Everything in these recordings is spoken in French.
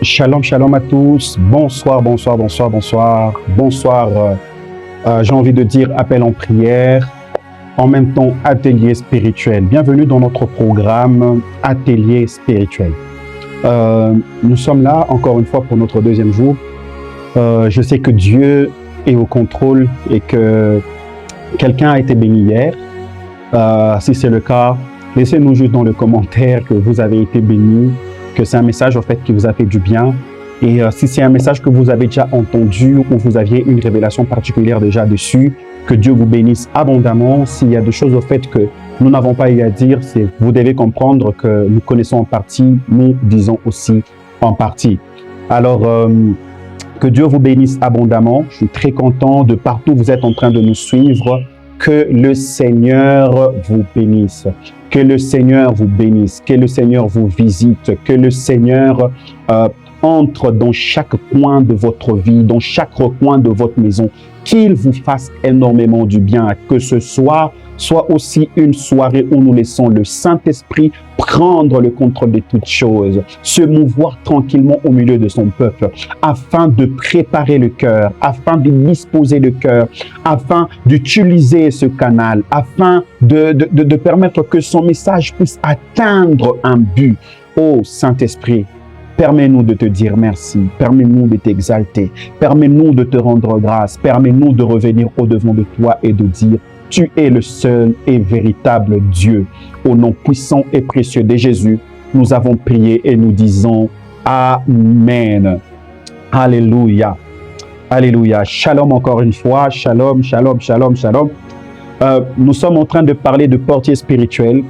Shalom, shalom à tous. Bonsoir, bonsoir, bonsoir, bonsoir. Bonsoir, j'ai envie de dire appel en prière, en même temps atelier spirituel. Bienvenue dans notre programme Atelier spirituel. Nous sommes là encore une fois pour notre deuxième jour. Je sais que Dieu est au contrôle et que quelqu'un a été béni hier. Si c'est le cas, laissez-nous juste dans le commentaire que vous avez été béni, que c'est un message en fait qui vous a fait du bien. Et si c'est un message que vous avez déjà entendu ou vous aviez une révélation particulière déjà dessus, que Dieu vous bénisse abondamment. S'il y a des choses au fait que nous n'avons pas eu à dire, vous devez comprendre que nous connaissons en partie, nous disons aussi en partie. Alors, que Dieu vous bénisse abondamment. Je suis très content de partout où vous êtes en train de nous suivre. Que le Seigneur vous bénisse. Que le Seigneur vous bénisse. Que le Seigneur vous visite. Que le Seigneur entre dans chaque coin de votre vie, dans chaque recoin de votre maison. Qu'il vous fasse énormément du bien. Que ce soit aussi une soirée où nous laissons le Saint-Esprit prendre le contrôle de toutes choses, se mouvoir tranquillement au milieu de son peuple, afin de préparer le cœur, afin de disposer le cœur, afin d'utiliser ce canal, afin de permettre que son message puisse atteindre un but. Ô Saint-Esprit, permets-nous de te dire merci, permets-nous de t'exalter, permets-nous de te rendre grâce, permets-nous de revenir au-devant de toi et de dire: tu es le seul et véritable Dieu. Au nom puissant et précieux de Jésus, nous avons prié et nous disons Amen. Alléluia. Alléluia. Shalom encore une fois. Shalom, shalom, shalom, shalom. Nous sommes en train de parler de portier spirituel.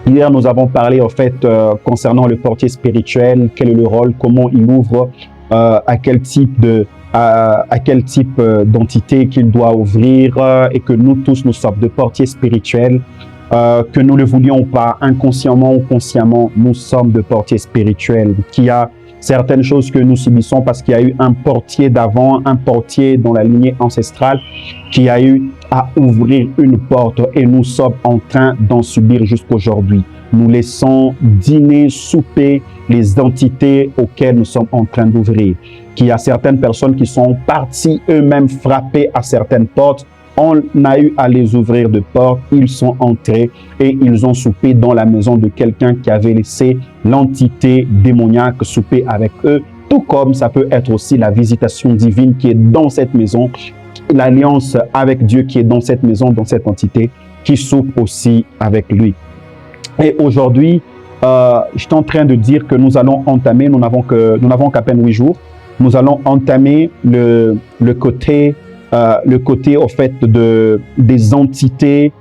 Hier, nous avons parlé en fait concernant le portier spirituel, quel est le rôle, comment il ouvre, à quel type d'entité qu'il doit ouvrir, et que nous tous nous sommes de portiers spirituels, que nous le voulions pas, inconsciemment ou consciemment, nous sommes de portiers spirituels, qu'il y a certaines choses que nous subissons parce qu'il y a eu un portier d'avant, un portier dans la lignée ancestrale qui a eu à ouvrir une porte et nous sommes en train d'en subir jusqu'aujourd'hui. Nous laissons dîner, souper les entités auxquelles nous sommes en train d'ouvrir. Qu'il y a certaines personnes qui sont parties eux-mêmes frapper à certaines portes. On a eu à les ouvrir de portes, ils sont entrés et ils ont soupé dans la maison de quelqu'un qui avait laissé l'entité démoniaque souper avec eux. Tout comme ça peut être aussi la visitation divine qui est dans cette maison, l'alliance avec Dieu qui est dans cette maison, dans cette entité, qui soupe aussi avec lui. Et aujourd'hui, je suis en train de dire que nous allons entamer, nous n'avons qu'à peine 8 jours, nous allons entamer le côté au fait des entités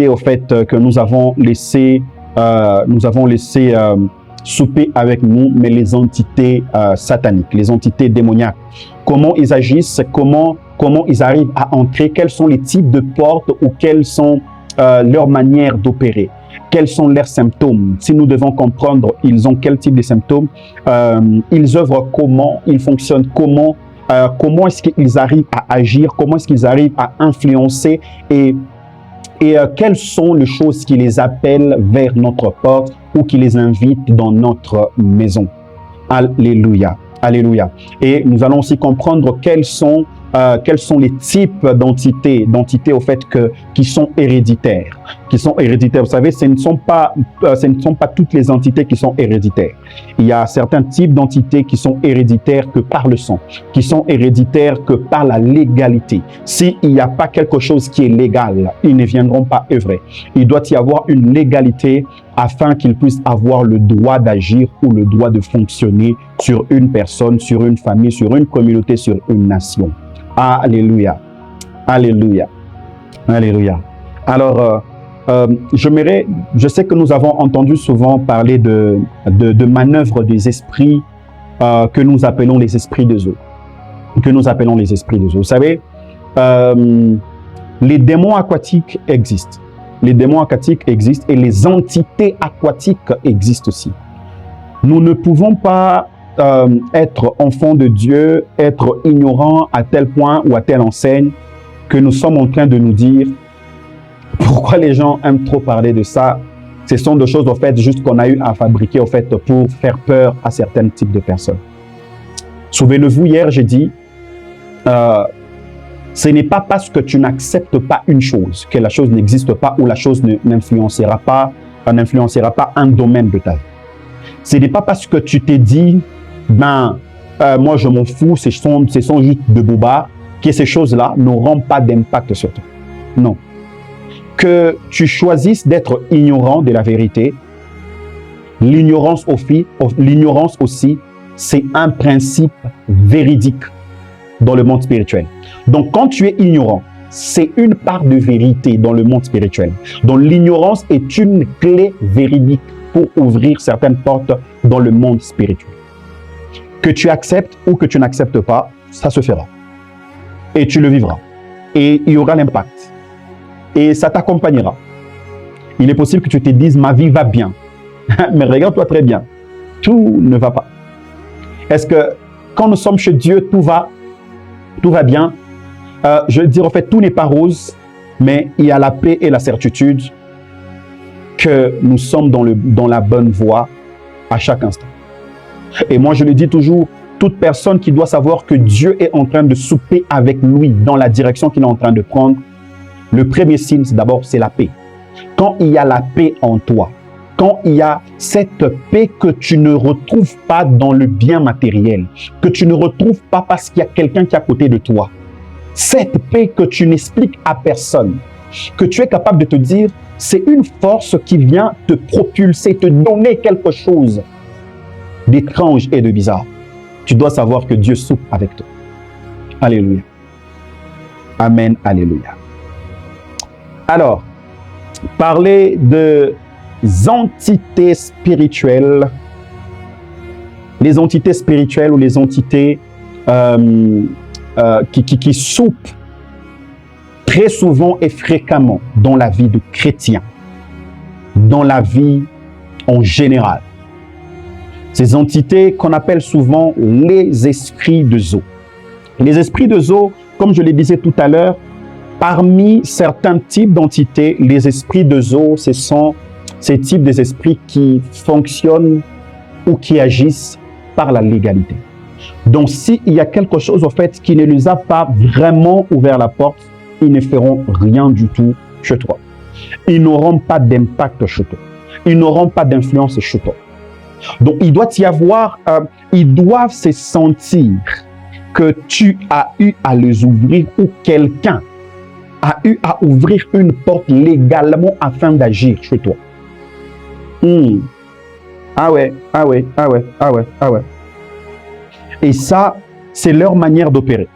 au fait que nous avons laissé souper avec nous, mais les entités sataniques, les entités démoniaques. Comment ils agissent, comment ils arrivent à entrer, quels sont les types de portes ou quelles sont leurs manières d'opérer. Quels sont leurs symptômes? Si nous devons comprendre, ils ont quel type de symptômes, ils œuvrent comment, ils fonctionnent comment est-ce qu'ils arrivent à agir, comment est-ce qu'ils arrivent à influencer et quelles sont les choses qui les appellent vers notre porte ou qui les invitent dans notre maison. Alléluia. Alléluia. Et nous allons aussi comprendre quels sont les types d'entités au fait qui sont héréditaires. Vous savez, ce ne sont pas toutes les entités qui sont héréditaires. Il y a certains types d'entités qui sont héréditaires que par le sang, qui sont héréditaires que par la légalité. S'il n'y a pas quelque chose qui est légal, ils ne viendront pas œuvrer. Il doit y avoir une légalité afin qu'ils puissent avoir le droit d'agir ou le droit de fonctionner sur une personne, sur une famille, sur une communauté, sur une nation. Alléluia. Alléluia. Alléluia. Alors, je sais que nous avons entendu souvent parler de manœuvres des esprits que nous appelons les esprits de eau. Vous savez, les démons aquatiques existent. Les démons aquatiques existent et les entités aquatiques existent aussi. Nous ne pouvons pas être enfants de Dieu, être ignorants à tel point ou à telle enseigne que nous sommes en train de nous dire pourquoi les gens aiment trop parler de ça. Ce sont des choses, en fait, juste qu'on a eu à fabriquer, en fait, pour faire peur à certains types de personnes. Souvenez-vous, hier, j'ai dit, ce n'est pas parce que tu n'acceptes pas une chose que la chose n'existe pas ou la chose n'influencera pas un domaine de ta vie. Ce n'est pas parce que tu t'es dit, moi je m'en fous, ce sont juste de bobards, que ces choses-là n'auront pas d'impact sur toi. Non. Que tu choisisses d'être ignorant de la vérité, l'ignorance aussi, c'est un principe véridique dans le monde spirituel. Donc, quand tu es ignorant, c'est une part de vérité dans le monde spirituel. Donc, l'ignorance est une clé véridique pour ouvrir certaines portes dans le monde spirituel. Que tu acceptes ou que tu n'acceptes pas, ça se fera. Et tu le vivras. Et il y aura l'impact. Et ça t'accompagnera. Il est possible que tu te dises, ma vie va bien. Mais regarde-toi très bien. Tout ne va pas. Est-ce que quand nous sommes chez Dieu, tout va bien? Je veux dire, en fait, tout n'est pas rose, mais il y a la paix et la certitude que nous sommes dans la bonne voie à chaque instant. Et moi, je le dis toujours, toute personne qui doit savoir que Dieu est en train de souper avec lui dans la direction qu'il est en train de prendre, le premier signe, d'abord, c'est la paix. Quand il y a la paix en toi, quand il y a cette paix que tu ne retrouves pas dans le bien matériel, que tu ne retrouves pas parce qu'il y a quelqu'un qui est à côté de toi, cette paix que tu n'expliques à personne, que tu es capable de te dire, c'est une force qui vient te propulser, te donner quelque chose d'étrange et de bizarre. Tu dois savoir que Dieu soupe avec toi. Alléluia. Amen, alléluia. Alors, parler de entités spirituelles, les entités spirituelles ou les entités qui soupent très souvent et fréquemment dans la vie de chrétiens, dans la vie en général. Ces entités qu'on appelle souvent les esprits de Zo. Les esprits de Zo, comme je le disais tout à l'heure, parmi certains types d'entités, les esprits de Zo, ce sont ces types d'esprits qui fonctionnent ou qui agissent par la légalité. Donc, s'il y a quelque chose, en fait, qui ne les a pas vraiment ouvert la porte, ils ne feront rien du tout chez toi. Ils n'auront pas d'impact chez toi. Ils n'auront pas d'influence chez toi. Donc, il doit y avoir, ils doivent se sentir que tu as eu à les ouvrir ou quelqu'un a eu à ouvrir une porte légalement afin d'agir chez toi. Ah ouais. Et ça, c'est leur manière d'opérer.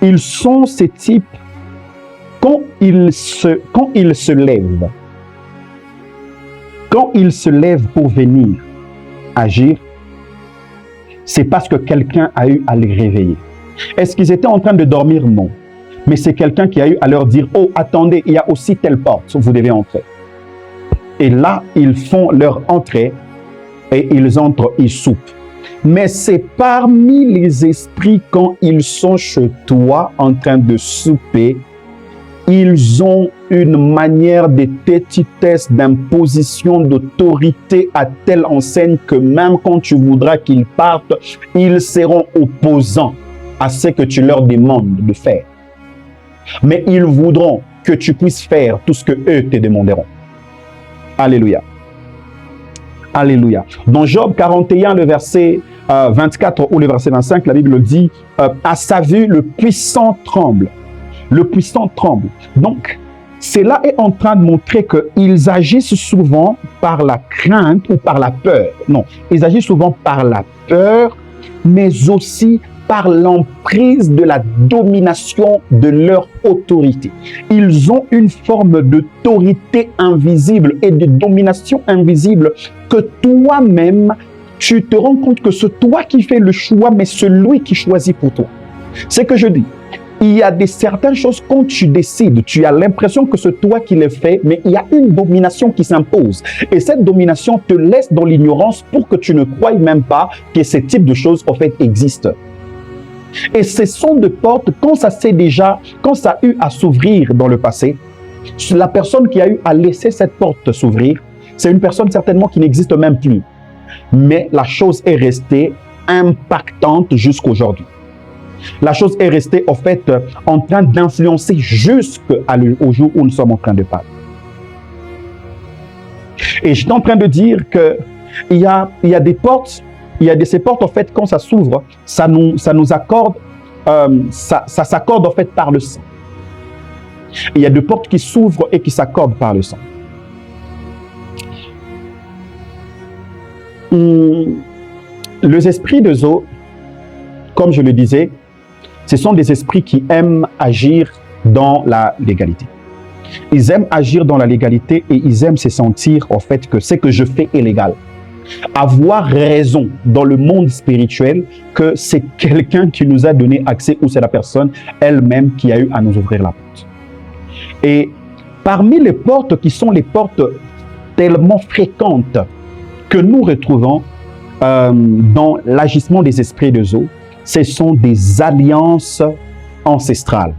Ils sont ces types, quand ils se lèvent pour venir agir, c'est parce que quelqu'un a eu à les réveiller. Est-ce qu'ils étaient en train de dormir? Non. Mais c'est quelqu'un qui a eu à leur dire, oh, attendez, il y a aussi telle porte, vous devez entrer. Et là, ils font leur entrée et ils entrent, ils soupent. Mais c'est parmi les esprits, quand ils sont chez toi en train de souper, ils ont une manière de petitesse, d'imposition, d'autorité à telle enseigne que même quand tu voudras qu'ils partent, ils seront opposants à ce que tu leur demandes de faire. Mais ils voudront que tu puisses faire tout ce que eux te demanderont. Alléluia. Alléluia. Dans Job 41, le verset 24 ou le verset 25, la Bible dit, à sa vue, le puissant tremble. Le puissant tremble. Donc, cela est en train de montrer qu'ils agissent souvent par la crainte ou par la peur. Non, ils agissent souvent par la peur, mais aussi par l'emprise de la domination de leur autorité. Ils ont une forme d'autorité invisible et de domination invisible que toi-même, tu te rends compte que c'est toi qui fais le choix, mais c'est lui qui choisit pour toi. C'est que je dis, il y a certaines choses, quand tu décides, tu as l'impression que c'est toi qui les fais, mais il y a une domination qui s'impose. Et cette domination te laisse dans l'ignorance pour que tu ne croies même pas que ce type de choses, en fait, existent. Et ce sont des portes, quand ça a eu à s'ouvrir dans le passé, la personne qui a eu à laisser cette porte s'ouvrir C'est une personne certainement qui n'existe même plus. Mais la chose est restée impactante jusqu'aujourd'hui. La chose est restée, en fait, en train d'influencer jusqu'au jour où nous sommes en train de parler. Et je suis en train de dire qu'il y a des portes, ces portes, en fait, quand ça s'ouvre, ça nous accorde, ça s'accorde, en fait, par le sang. Il y a des portes qui s'ouvrent et qui s'accordent par le sang. Les esprits de Zo, comme je le disais, ce sont des esprits qui aiment agir dans la légalité. Ils aiment agir dans la légalité et ils aiment se sentir, en fait, que ce que je fais est légal. Avoir raison dans le monde spirituel que c'est quelqu'un qui nous a donné accès ou c'est la personne elle-même qui a eu à nous ouvrir la porte. Et parmi les portes qui sont les portes tellement fréquentes que nous retrouvons dans l'agissement des esprits de Zo, ce sont des alliances ancestrales.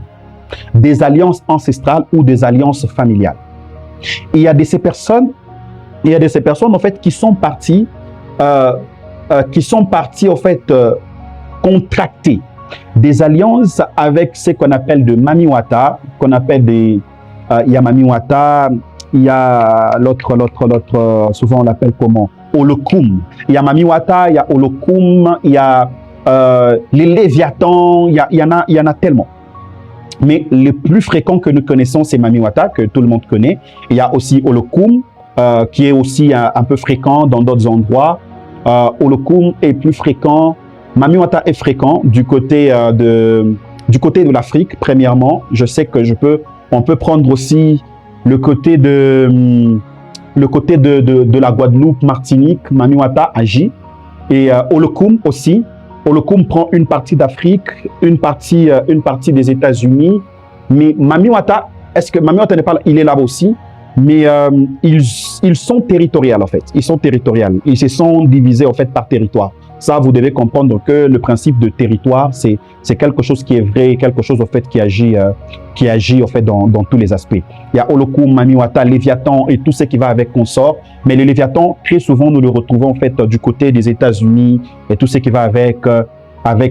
Des alliances ancestrales ou des alliances familiales. Il y a de ces personnes, en fait, qui sont parties, en fait, contracter des alliances avec ce qu'on appelle de Mamiwata, qu'on appelle des, il y a Mamiwata, il y a l'autre, souvent on l'appelle comment? Olokum. Il y a Mamiwata, il y a Olokum, il y a les Léviathans, il y en a tellement. Mais le plus fréquent que nous connaissons, c'est Mamiwata, que tout le monde connaît. Il y a aussi Olokum, qui est aussi un peu fréquent dans d'autres endroits. Olokum est plus fréquent. Mamiwata est fréquent du côté de l'Afrique, premièrement. Je sais que on peut prendre aussi le côté de la Guadeloupe, Martinique. Mamiwata agit. Et Olokum aussi. Olokum prend une partie d'Afrique, une partie des États-Unis. Mais Mamiwata, est-ce que Mamiwata n'est pas là? Il est là aussi. Mais ils sont territoriaux, en fait. Ils sont territoriaux. Ils se sont divisés, en fait, par territoire. Ça, vous devez comprendre que le principe de territoire, c'est quelque chose qui est vrai, quelque chose, en fait, qui agit en fait, dans tous les aspects. Il y a Olokum, Mamiwata, Léviathan et tout ce qui va avec consort. Mais le Léviathan, très souvent, nous le retrouvons, en fait, du côté des États-Unis et tout ce qui va avec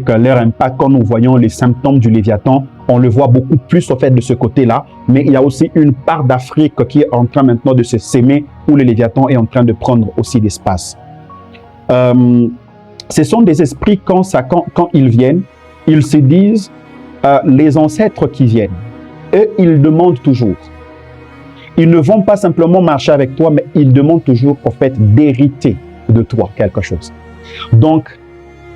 leur impact. Quand nous voyons les symptômes du Léviathan, on le voit beaucoup plus, en fait, de ce côté-là. Mais il y a aussi une part d'Afrique qui est en train maintenant de se s'aimer, où le Léviathan est en train de prendre aussi l'espace. Ce sont des esprits, quand ils viennent, ils se disent, les ancêtres qui viennent, eux, ils demandent toujours. Ils ne vont pas simplement marcher avec toi, mais ils demandent toujours, en fait, d'hériter de toi quelque chose. Donc,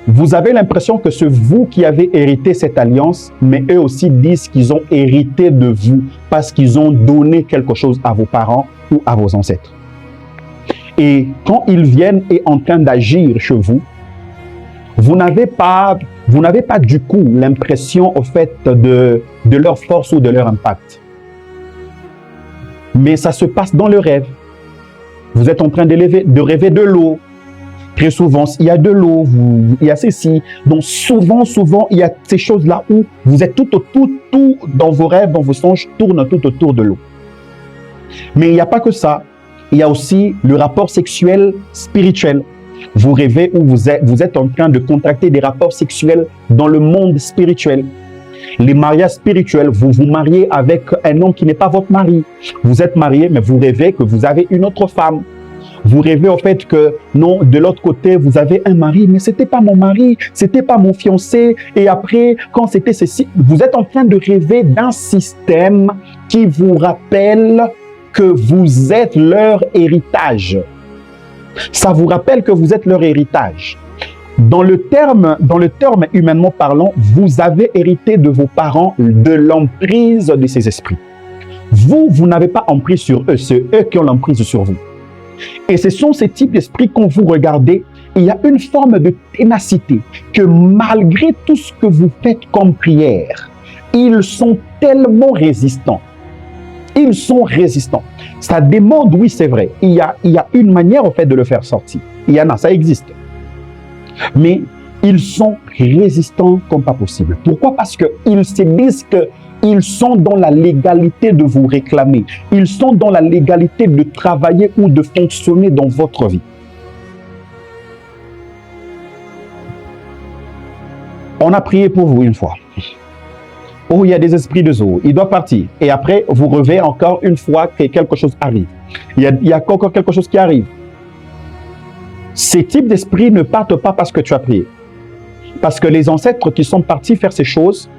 vous avez l'impression que c'est vous qui avez hérité cette alliance, mais eux aussi disent qu'ils ont hérité de vous parce qu'ils ont donné quelque chose à vos parents ou à vos ancêtres. Et quand ils viennent et en train d'agir chez vous, vous n'avez pas du coup l'impression, au fait, de leur force ou de leur impact. Mais ça se passe dans le rêve. Vous êtes en train de rêver de l'eau. Très souvent, il y a de l'eau, il y a ceci. Donc souvent, il y a ces choses-là où vous êtes tout dans vos rêves, dans vos songes, tourne tout autour de l'eau. Mais il n'y a pas que ça. Il y a aussi le rapport sexuel spirituel. Vous rêvez ou vous êtes en train de contracter des rapports sexuels dans le monde spirituel. Les mariages spirituels, vous vous mariez avec un homme qui n'est pas votre mari. Vous êtes marié, mais vous rêvez que vous avez une autre femme. Vous rêvez au fait que non, de l'autre côté, vous avez un mari, mais c'était pas mon mari, c'était pas mon fiancé. Et après, quand c'était ceci, vous êtes en train de rêver d'un système qui vous rappelle que vous êtes leur héritage. Ça vous rappelle que vous êtes leur héritage. Dans le terme humainement parlant, vous avez hérité de vos parents de l'emprise de ces esprits. Vous n'avez pas emprise sur eux, c'est eux qui ont l'emprise sur vous. Et ce sont ces types d'esprits, quand vous regardez, il y a une forme de ténacité que malgré tout ce que vous faites comme prière, ils sont tellement résistants. Ils sont résistants. Ça demande, oui, c'est vrai. Il y a une manière, en fait, de le faire sortir. Il y en a, ça existe. Mais ils sont résistants comme pas possible. Pourquoi? Parce qu'ils se disent que Ils sont dans la légalité de vous réclamer. Ils sont dans la légalité de travailler ou de fonctionner dans votre vie. On a prié pour vous une fois. Oh, il y a des esprits de zoo. Il doit partir. Et après, vous revez encore une fois que quelque chose arrive. Il y a encore quelque chose qui arrive. Ces types d'esprits ne partent pas parce que tu as prié. Parce que les ancêtres qui sont partis faire ces choses,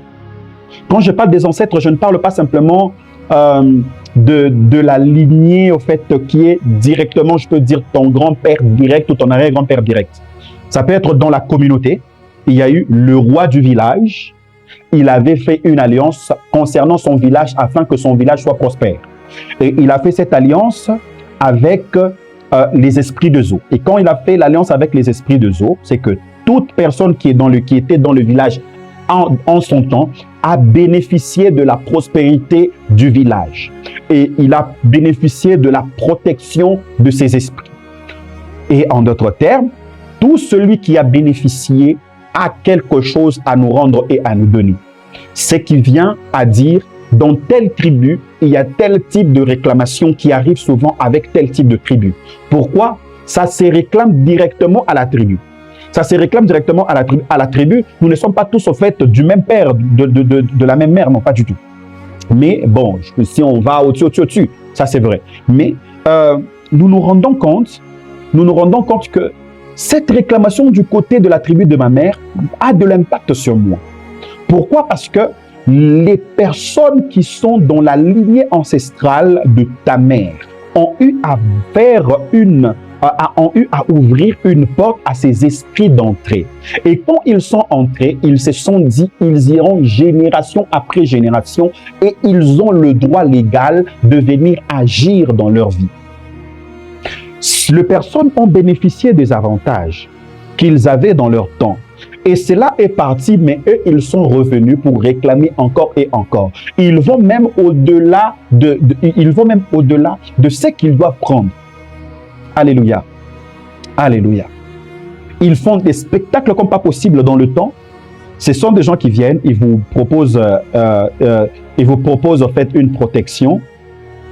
quand je parle des ancêtres, je ne parle pas simplement de la lignée, au fait, qui est directement, je peux dire, ton grand-père direct ou ton arrière-grand-père direct. Ça peut être dans la communauté. Il y a eu le roi du village. Il avait fait une alliance concernant son village afin que son village soit prospère. Et il a fait cette alliance avec les esprits de Zo. Et quand il a fait l'alliance avec les esprits de Zo, c'est que toute personne qui était dans le village en son temps a bénéficié de la prospérité du village. Et il a bénéficié de la protection de ses esprits. Et en d'autres termes, tout celui qui a bénéficié a quelque chose à nous rendre et à nous donner. C'est qui vient à dire, dans telle tribu, il y a tel type de réclamation qui arrive souvent avec tel type de tribu. Pourquoi? Ça se réclame directement à la tribu. Ça se réclame directement à la tribu. Nous ne sommes pas tous au fait du même père, de la même mère, non, pas du tout. Mais bon, si on va au-dessus, ça c'est vrai. Mais nous nous rendons compte que cette réclamation du côté de la tribu de ma mère a de l'impact sur moi. Pourquoi? Parce que les personnes qui sont dans la lignée ancestrale de ta mère ont eu à ouvrir une porte à ces esprits d'entrée. Et quand ils sont entrés, ils se sont dit, ils iront génération après génération et ils ont le droit légal de venir agir dans leur vie. Les personnes ont bénéficié des avantages qu'ils avaient dans leur temps. Et cela est parti, mais eux, ils sont revenus pour réclamer encore et encore. Ils vont même au-delà de ce qu'ils doivent prendre. Alléluia. Alléluia. Ils font des spectacles comme pas possible dans le temps. Ce sont des gens qui viennent, ils vous proposent en fait une protection.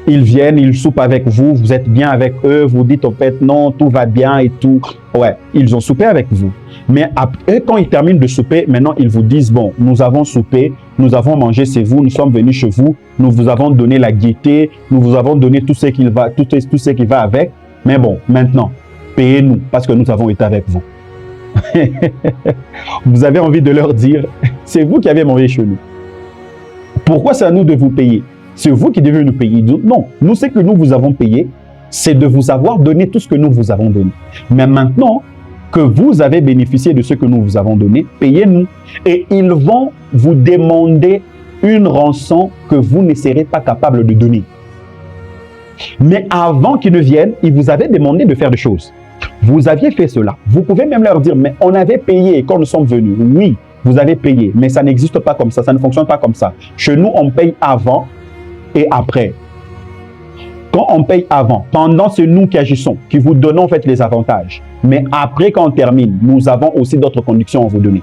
Ils viennent, ils soupent avec vous, vous êtes bien avec eux, vous dites en fait non, tout va bien et tout. Ouais, ils ont soupé avec vous. Mais après, quand ils terminent de souper, maintenant ils vous disent bon, nous avons soupé, nous avons mangé chez vous, nous sommes venus chez vous, nous vous avons donné la gaieté, nous vous avons donné tout ce qui va avec. Mais bon, maintenant, payez-nous parce que nous avons été avec vous. Vous avez envie de leur dire, c'est vous qui avez mangé chez nous. Pourquoi c'est à nous de vous payer? C'est vous qui devez nous payer. Non, nous, ce que nous vous avons payé, c'est de vous avoir donné tout ce que nous vous avons donné. Mais maintenant que vous avez bénéficié de ce que nous vous avons donné, payez-nous. Et ils vont vous demander une rançon que vous ne serez pas capable de donner. Mais avant qu'ils ne viennent, ils vous avaient demandé de faire des choses. Vous aviez fait cela. Vous pouvez même leur dire, mais on avait payé quand nous sommes venus. Oui, vous avez payé, mais ça n'existe pas comme ça, ça ne fonctionne pas comme ça. Chez nous, on paye avant et après. Quand on paye avant, pendant c'est nous qui agissons, qui vous donnons en fait les avantages. Mais après, quand on termine, nous avons aussi d'autres conditions à vous donner.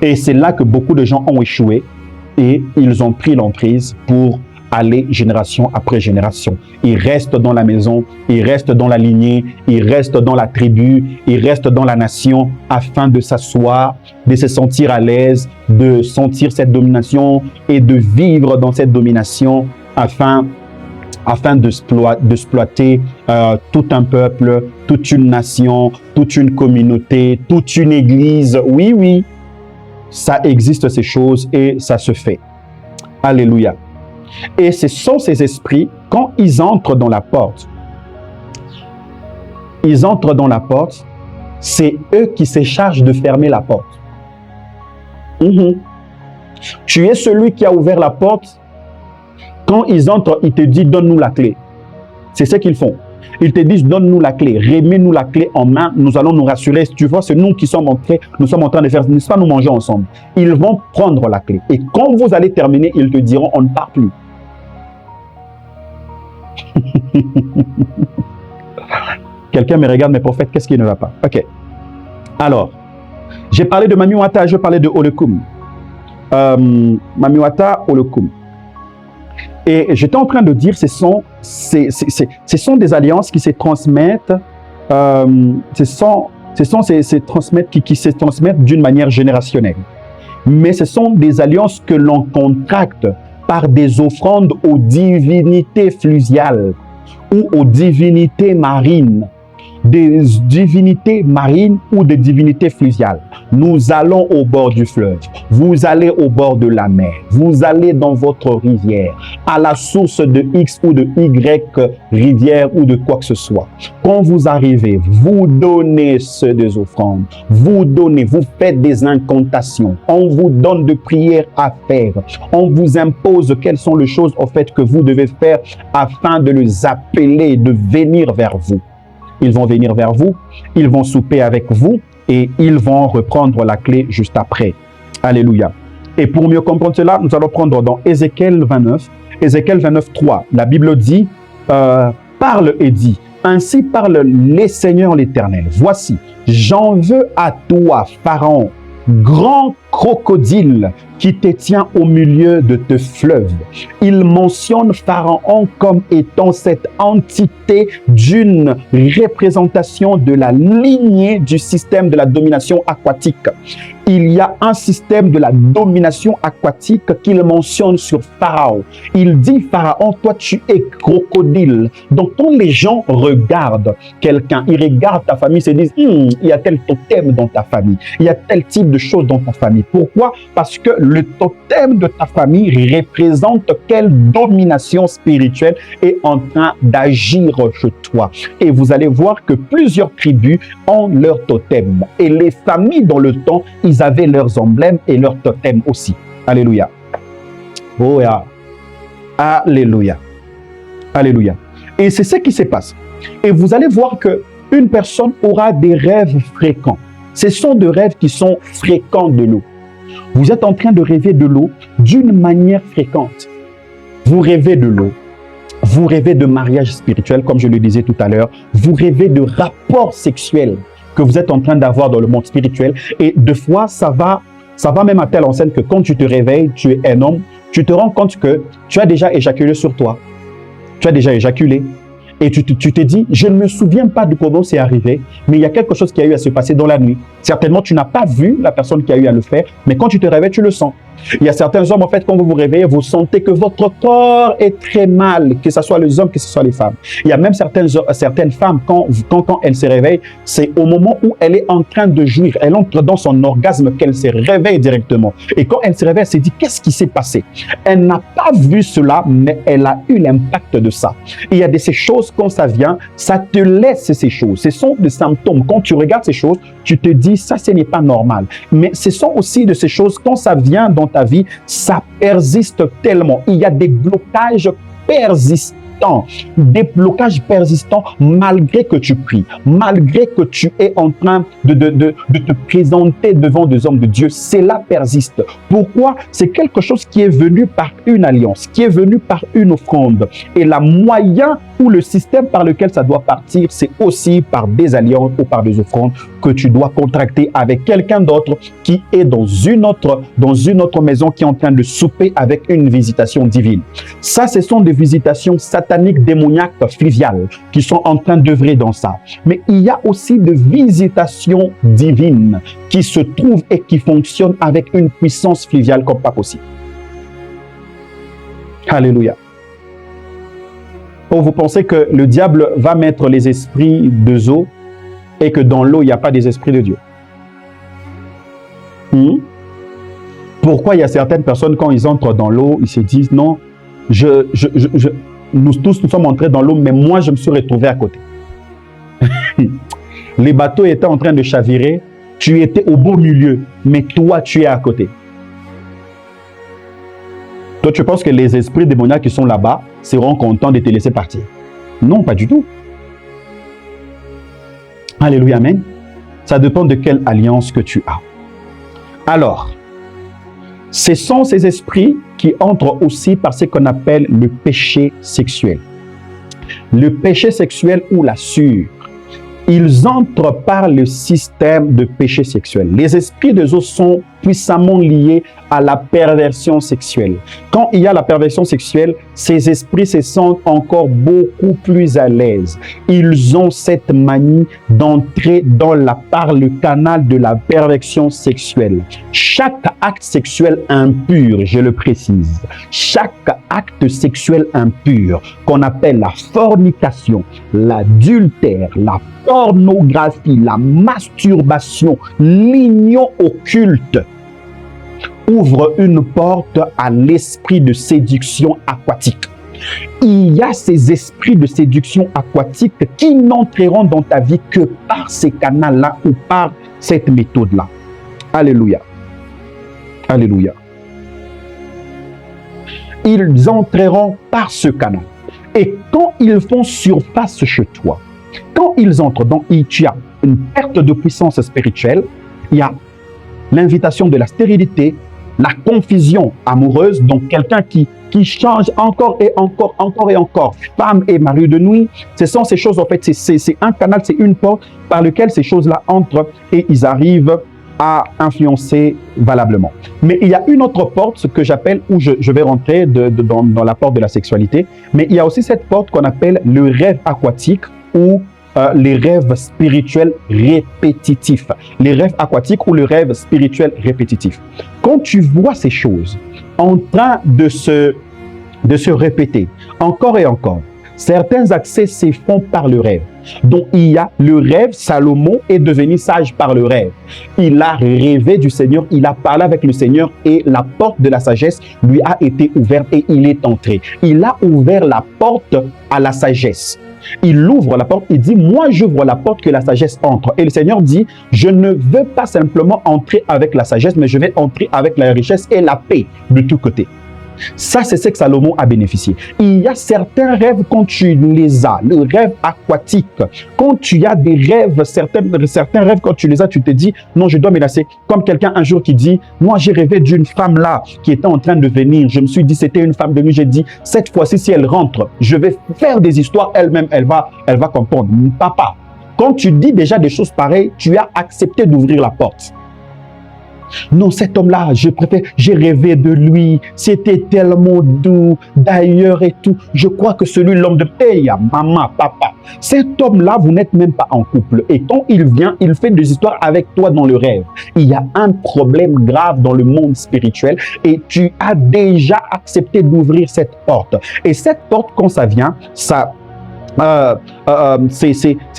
Et c'est là que beaucoup de gens ont échoué et ils ont pris l'emprise pour aller génération après génération. Ils restent dans la maison, ils restent dans la lignée, ils restent dans la tribu, ils restent dans la nation afin de s'asseoir, de se sentir à l'aise, de sentir cette domination et de vivre dans cette domination afin d'exploiter tout un peuple, toute une nation, toute une communauté, toute une église. Oui, oui, ça existe ces choses et ça se fait. Alléluia. Et ce sont ces esprits, quand ils entrent dans la porte, c'est eux qui se chargent de fermer la porte. Tu es celui qui a ouvert la porte. Quand ils entrent, ils te disent, donne-nous la clé. C'est ce qu'ils font. Ils te disent, donne-nous la clé, remets-nous la clé en main, nous allons nous rassurer. Tu vois, c'est nous qui sommes entrés, nous sommes en train de faire, n'est-ce pas, nous mangeons ensemble. Ils vont prendre la clé. Et quand vous allez terminer, ils te diront, on ne part plus. Quelqu'un me regarde, mes prophètes, qu'est-ce qui ne va pas? Ok. Alors, j'ai parlé de Mamiwata, je parlais de Olekum. Mamiwata Olokum. Et j'étais en train de dire, ce sont des alliances qui se transmettent, qui se transmettent d'une manière générationnelle. Mais ce sont des alliances que l'on contracte par des offrandes aux divinités fluviales ou aux divinités marines. Des divinités marines ou des divinités fluviales. Nous allons au bord du fleuve, vous allez au bord de la mer, vous allez dans votre rivière, à la source de X ou de Y rivière ou de quoi que ce soit. Quand vous arrivez, vous donnez des offrandes, vous faites des incantations, on vous donne de prières à faire, on vous impose quelles sont les choses au fait que vous devez faire afin de les appeler, de venir vers vous. Ils vont venir vers vous, ils vont souper avec vous et ils vont reprendre la clé juste après. Alléluia. Et pour mieux comprendre cela, nous allons prendre dans Ézéchiel 29, 3. La Bible dit, parle et dit, ainsi parle les seigneurs l'Éternel. Voici, j'en veux à toi, Pharaon, grand crocodile qui te tient au milieu de tes fleuves. Il mentionne Pharaon comme étant cette entité d'une représentation de la lignée du système de la domination aquatique. Il y a un système de la domination aquatique qu'il mentionne sur Pharaon. Il dit, Pharaon, toi tu es crocodile. Donc quand les gens regardent quelqu'un, ils regardent ta famille, ils se disent, il y a tel totem dans ta famille, il y a tel type de choses dans ta famille. Pourquoi? Parce que le totem de ta famille représente quelle domination spirituelle est en train d'agir chez toi. Et vous allez voir que plusieurs tribus ont leur totem. Et les familles dans le temps, ils avaient leurs emblèmes et leurs totems aussi. Alléluia. Oh yeah. Alléluia. Alléluia. Et c'est ce qui se passe. Et vous allez voir que une personne aura des rêves fréquents. Ce sont des rêves qui sont fréquents de l'eau. Vous êtes en train de rêver de l'eau d'une manière fréquente. Vous rêvez de l'eau. Vous rêvez de mariage spirituel, comme je le disais tout à l'heure. Vous rêvez de rapports sexuels que vous êtes en train d'avoir dans le monde spirituel. Et deux fois, ça va même à telle enseigne que quand tu te réveilles, tu es un homme, tu te rends compte que tu as déjà éjaculé sur toi. Tu as déjà éjaculé. Et tu te dis, je ne me souviens pas de comment c'est arrivé, mais il y a quelque chose qui a eu à se passer dans la nuit. Certainement, tu n'as pas vu la personne qui a eu à le faire, mais quand tu te réveilles, tu le sens. Il y a certains hommes, en fait, quand vous vous réveillez, vous sentez que votre corps est très mal, que ce soit les hommes, que ce soit les femmes. Il y a même certaines femmes, quand elles se réveillent, c'est au moment où elle est en train de jouir, elle entre dans son orgasme qu'elle se réveille directement. Et quand elle se réveille, elle se dit, qu'est-ce qui s'est passé? Elle n'a pas vu cela, mais elle a eu l'impact de ça. Et il y a de ces choses, quand ça vient, ça te laisse ces choses. Ce sont des symptômes. Quand tu regardes ces choses, tu te dis, ça, ce n'est pas normal. Mais ce sont aussi de ces choses, quand ça vient dans ta vie, ça persiste tellement. Il y a des blocages persistants. Des blocages persistants malgré que tu pries, malgré que tu es en train de te présenter devant des hommes de Dieu. Cela persiste. Pourquoi? C'est quelque chose qui est venu par une alliance, qui est venu par une offrande. Et le moyen ou le système par lequel ça doit partir, c'est aussi par des alliances ou par des offrandes que tu dois contracter avec quelqu'un d'autre qui est dans une autre maison, qui est en train de souper avec une visitation divine. Ça, ce sont des visitations sataniques, démoniaques, fluviales, qui sont en train d'œuvrer dans ça. Mais il y a aussi des visitations divines qui se trouvent et qui fonctionnent avec une puissance fluviale comme pas possible. Alléluia. Oh, vous pensez que le diable va mettre les esprits de eau et que dans l'eau, il n'y a pas des esprits de Dieu? Pourquoi il y a certaines personnes, quand ils entrent dans l'eau, ils se disent, non, nous tous, nous sommes entrés dans l'eau, mais moi, je me suis retrouvé à côté. Les bateaux étaient en train de chavirer, tu étais au beau milieu, mais toi, tu es à côté. Toi, tu penses que les esprits démoniaques qui sont là-bas seront contents de te laisser partir? Non, pas du tout. Alléluia, amen. Ça dépend de quelle alliance que tu as. Alors, ce sont ces esprits qui entrent aussi par ce qu'on appelle le péché sexuel. Le péché sexuel ou la sûre. Ils entrent par le système de péché sexuel. Les esprits de eau sont puissamment liés à la perversion sexuelle. Quand il y a la perversion sexuelle, ces esprits se sentent encore beaucoup plus à l'aise. Ils ont cette manie d'entrer par le canal de la perversion sexuelle. Chaque acte sexuel impur, je le précise, chaque acte sexuel impur qu'on appelle la fornication, l'adultère, la pornographie, la masturbation, l'union occulte, ouvre une porte à l'esprit de séduction aquatique. Il y a ces esprits de séduction aquatique qui n'entreront dans ta vie que par ces canaux-là ou par cette méthode-là. Alléluia. Alléluia. Ils entreront par ce canal. Et quand ils font surface chez toi, quand ils entrent, donc tu as une perte de puissance spirituelle, il y a l'invitation de la stérilité, la confusion amoureuse, donc quelqu'un qui change encore et encore, femme et mari de nuit. Ce sont ces choses, en fait, c'est un canal, c'est une porte par laquelle ces choses-là entrent et ils arrivent à influencer valablement. Mais il y a une autre porte, ce que j'appelle, où je vais rentrer dans la porte de la sexualité, mais il y a aussi cette porte qu'on appelle le rêve aquatique ou les rêves spirituels répétitifs. Les rêves aquatiques ou le rêve spirituel répétitif. Quand tu vois ces choses en train de se répéter encore et encore, certains accès se font par le rêve. Donc il y a le rêve, Salomon est devenu sage par le rêve. Il a rêvé du Seigneur, il a parlé avec le Seigneur et la porte de la sagesse lui a été ouverte et il est entré. Il a ouvert la porte à la sagesse. Il ouvre la porte, il dit, moi j'ouvre la porte que la sagesse entre. Et le Seigneur dit, je ne veux pas simplement entrer avec la sagesse, mais je vais entrer avec la richesse et la paix de tous côtés. Ça, c'est ce que Salomon a bénéficié. Il y a certains rêves quand tu les as, le rêve aquatique. Quand tu as des rêves, certains rêves quand tu les as, tu te dis, non, je dois me lasser. Comme quelqu'un un jour qui dit, moi j'ai rêvé d'une femme là qui était en train de venir. Je me suis dit, c'était une femme de nuit. J'ai dit, cette fois-ci, si elle rentre, je vais faire des histoires elle-même. Elle va comprendre. Papa, quand tu dis déjà des choses pareilles, tu as accepté d'ouvrir la porte. Non, cet homme-là, j'ai rêvé de lui, c'était tellement doux, d'ailleurs et tout. Je crois que celui, l'homme de paix, maman, papa, cet homme-là, vous n'êtes même pas en couple. Et quand il vient, il fait des histoires avec toi dans le rêve. Il y a un problème grave dans le monde spirituel et tu as déjà accepté d'ouvrir cette porte. Et cette porte, quand ça vient, ce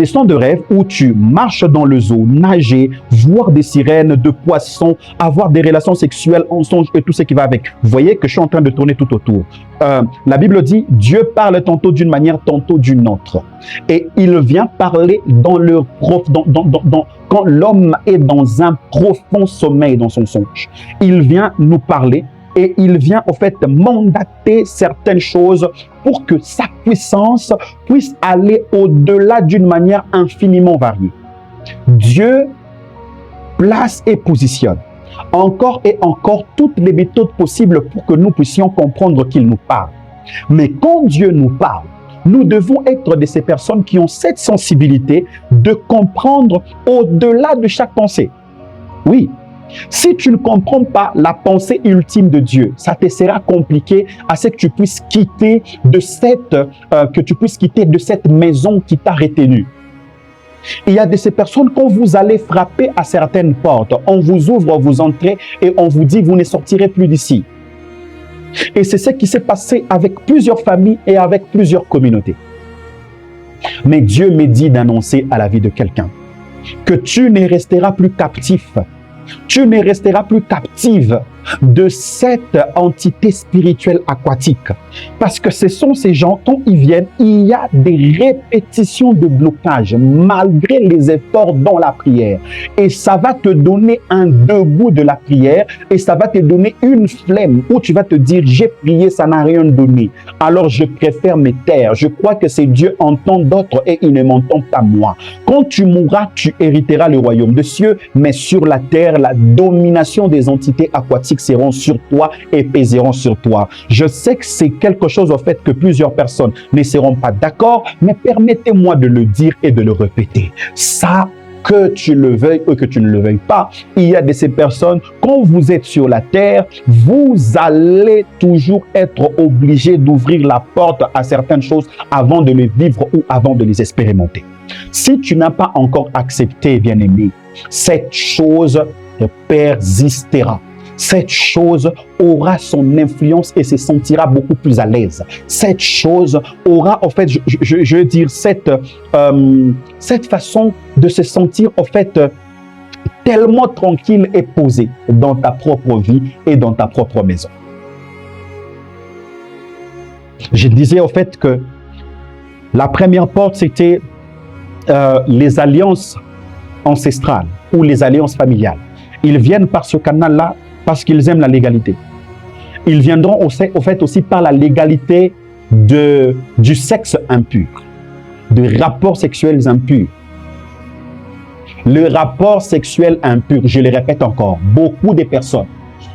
sont de rêves où tu marches dans le zoo, nager, voir des sirènes, de poissons, avoir des relations sexuelles en songe et tout ce qui va avec. Vous voyez que je suis en train de tourner tout autour. La Bible dit, Dieu parle tantôt d'une manière, tantôt d'une autre. Et il vient parler quand l'homme est dans un profond sommeil dans son songe. Il vient nous parler. Et il vient en fait mandater certaines choses pour que sa puissance puisse aller au-delà d'une manière infiniment variée. Dieu place et positionne encore et encore toutes les méthodes possibles pour que nous puissions comprendre qu'il nous parle. Mais quand Dieu nous parle, nous devons être de ces personnes qui ont cette sensibilité de comprendre au-delà de chaque pensée. Oui. Si tu ne comprends pas la pensée ultime de Dieu, ça te sera compliqué à ce que tu puisses quitter de cette maison qui t'a retenu. Il y a de ces personnes, quand vous allez frapper à certaines portes, on vous ouvre, vous entrez et on vous dit, vous ne sortirez plus d'ici. Et c'est ce qui s'est passé avec plusieurs familles et avec plusieurs communautés. Mais Dieu me dit d'annoncer à la vie de quelqu'un que tu ne resteras plus captif. Tu ne resteras plus captive de cette entité spirituelle aquatique. Parce que ce sont ces gens, quand ils viennent, il y a des répétitions de blocage malgré les efforts dans la prière. Et ça va te donner un dégoût de la prière et ça va te donner une flemme où tu vas te dire, j'ai prié, ça n'a rien donné. Alors je préfère me taire. Je crois que c'est Dieu entend d'autres et il ne m'entend pas moi. Quand tu mourras, tu hériteras le royaume des cieux, mais sur la terre, la domination des entités aquatiques seront sur toi et pèseront sur toi. Je sais que c'est quelque chose au fait que plusieurs personnes ne seront pas d'accord, mais permettez-moi de le dire et de le répéter. Ça que tu le veuilles ou que tu ne le veuilles pas. Il y a de ces personnes, quand vous êtes sur la terre, vous allez toujours être obligé d'ouvrir la porte à certaines choses avant de les vivre ou avant de les expérimenter. Si tu n'as pas encore accepté, bien-aimé, cette chose persistera. Cette chose aura son influence et se sentira beaucoup plus à l'aise. Cette chose aura, en fait, je veux dire, cette façon de se sentir, en fait, tellement tranquille et posée dans ta propre vie et dans ta propre maison. Je disais, en fait, que la première porte, c'était les alliances ancestrales ou les alliances familiales. Ils viennent par ce canal-là parce qu'ils aiment la légalité. Ils viendront au fait aussi par la légalité du sexe impur, de rapports sexuels impurs. Le rapport sexuel impur, je le répète encore, beaucoup de personnes,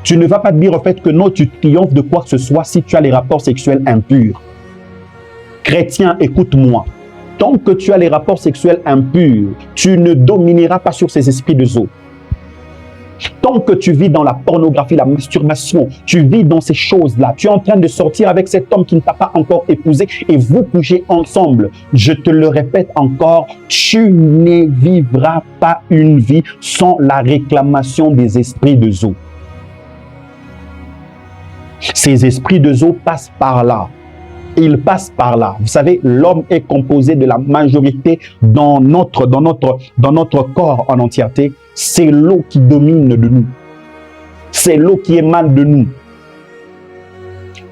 tu ne vas pas te dire au fait que non, tu triomphes de quoi que ce soit si tu as les rapports sexuels impurs. Chrétien, écoute-moi. Tant que tu as les rapports sexuels impurs, tu ne domineras pas sur ces esprits de zoo. Tant que tu vis dans la pornographie, la masturbation, tu vis dans ces choses-là, tu es en train de sortir avec cet homme qui ne t'a pas encore épousé et vous couchez ensemble. Je te le répète encore, tu ne vivras pas une vie sans la réclamation des esprits de zoo. Ces esprits de zoo passent par là. Il passe par là. Vous savez, l'homme est composé de la majorité dans notre corps en entièreté. C'est l'eau qui domine de nous. C'est l'eau qui émane de nous.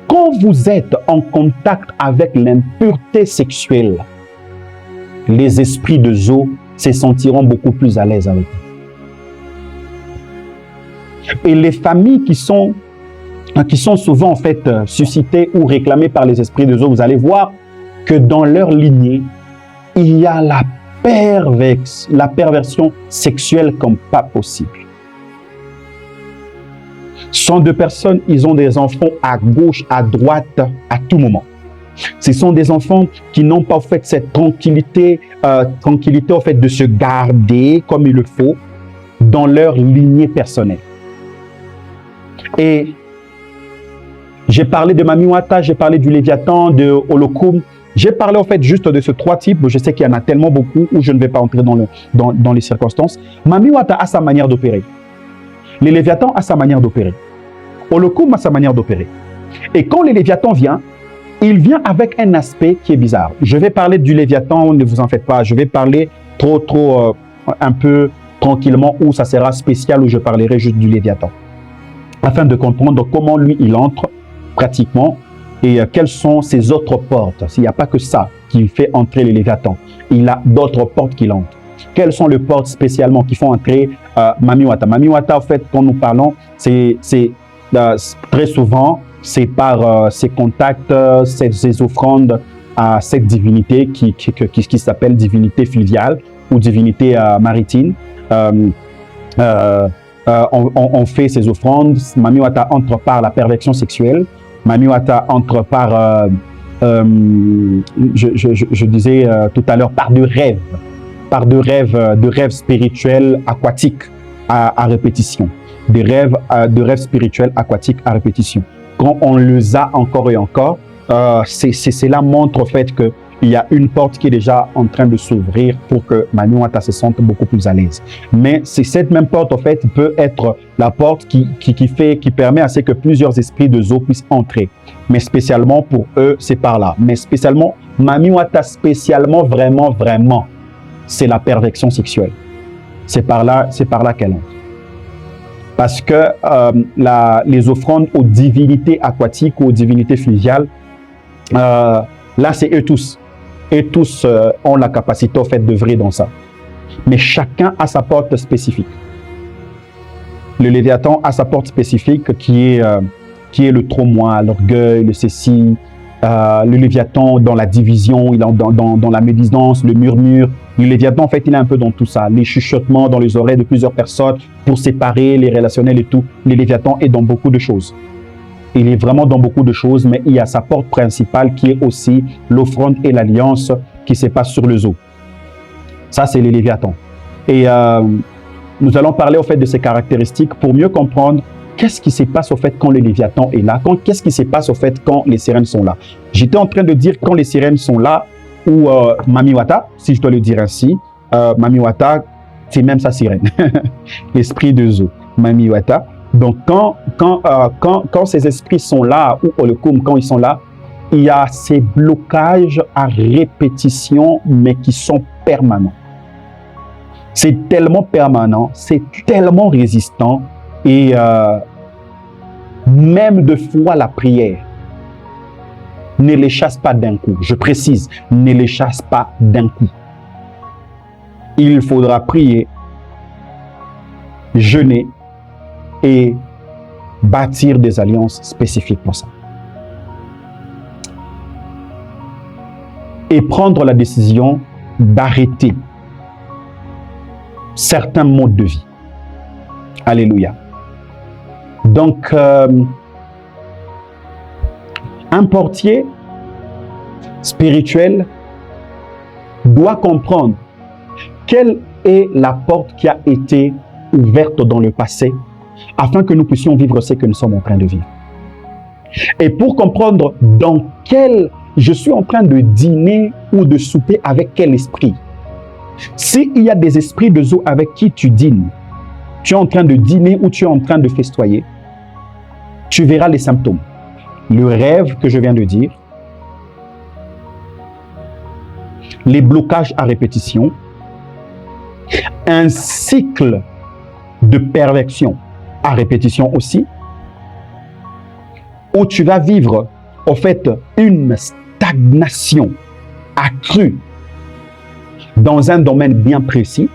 Quand vous êtes en contact avec l'impureté sexuelle, les esprits de zoo se sentiront beaucoup plus à l'aise avec vous. Et les familles qui sont souvent en fait suscitées ou réclamées par les esprits de zoo, vous allez voir que dans leur lignée, il y a la perversion sexuelle comme pas possible. Ce sont deux personnes, ils ont des enfants à gauche, à droite, à tout moment. Ce sont des enfants qui n'ont pas en fait cette tranquillité en fait de se garder comme il le faut dans leur lignée personnelle. Et j'ai parlé de Mami Wata, j'ai parlé du Léviathan, de Holocum. J'ai parlé en fait juste de ces trois types. Je sais qu'il y en a tellement beaucoup où je ne vais pas entrer dans les circonstances. Mami Wata a sa manière d'opérer. Le Léviathan a sa manière d'opérer. Holocum a sa manière d'opérer. Et quand le Léviathan vient, il vient avec un aspect qui est bizarre. Je vais parler du Léviathan, ne vous en faites pas. Je vais parler un peu tranquillement où ça sera spécial, où je parlerai juste du Léviathan. Afin de comprendre comment lui, il entre pratiquement et quelles sont ses autres portes. S'il n'y a pas que ça qui fait entrer les Léviathans, il a d'autres portes qui l'entrent. Quelles sont les portes spécialement qui font entrer Mami Wata? Mami Wata, en fait, quand nous parlons, c'est très souvent, c'est par ses contacts, ses offrandes à cette divinité qui s'appelle divinité fluviale ou divinité maritime. On fait ces offrandes. Mami Wata entre par la perversion sexuelle. Mami Wata entre par, je disais tout à l'heure, par de rêves spirituels aquatiques à répétition. Des rêves spirituels aquatiques à répétition. Quand on les a encore et encore, cela montre au fait que il y a une porte qui est déjà en train de s'ouvrir pour que Mami Wata se sente beaucoup plus à l'aise. Mais cette même porte, en fait, peut être la porte qui permet à ce que plusieurs esprits de zoo puissent entrer. Mais spécialement pour eux, c'est par là. Mais spécialement, Mami Wata, spécialement, vraiment, c'est la perversion sexuelle. C'est par là qu'elle entre. Parce que les offrandes aux divinités aquatiques ou aux divinités fluviales, là, c'est eux tous. Et tous ont la capacité au fait d'œuvrer dans ça. Mais chacun a sa porte spécifique. Le Léviathan a sa porte spécifique qui est le trop-moi, l'orgueil, le ceci. Le Léviathan dans la division, il est dans la médisance, le murmure. Le Léviathan, en fait, il est un peu dans tout ça. Les chuchotements dans les oreilles de plusieurs personnes pour séparer les relationnels et tout. Le Léviathan est dans beaucoup de choses. Il est vraiment dans beaucoup de choses, mais il y a sa porte principale qui est aussi l'offrande et l'alliance qui se passe sur le zoo. Ça, c'est les Léviathans. Et nous allons parler au fait de ces caractéristiques pour mieux comprendre qu'est-ce qui se passe au fait quand le Léviathan est là, qu'est-ce qui se passe au fait quand les sirènes sont là. J'étais en train de dire quand les sirènes sont là, ou Mami Wata, si je dois le dire ainsi, Mami Wata, c'est même sa sirène, l'esprit de Zo, Mami Wata. Donc quand ces esprits sont là, ou Olokum, quand ils sont là, il y a ces blocages à répétition, mais qui sont permanents. C'est tellement permanent, c'est tellement résistant, et même de fois la prière ne les chasse pas d'un coup. Je précise, ne les chasse pas d'un coup. Il faudra prier, jeûner et bâtir des alliances spécifiques pour ça. Et prendre la décision d'arrêter certains modes de vie. Alléluia. Donc, un portier spirituel doit comprendre quelle est la porte qui a été ouverte dans le passé afin que nous puissions vivre ce que nous sommes en train de vivre. Et pour comprendre dans quel je suis en train de dîner ou de souper avec quel esprit. S'il y a des esprits de Zo avec qui tu dînes, tu es en train de dîner ou tu es en train de festoyer, tu verras les symptômes. Le rêve que je viens de dire, les blocages à répétition, un cycle de perversion à répétition aussi, où tu vas vivre au fait une stagnation accrue dans un domaine bien précis.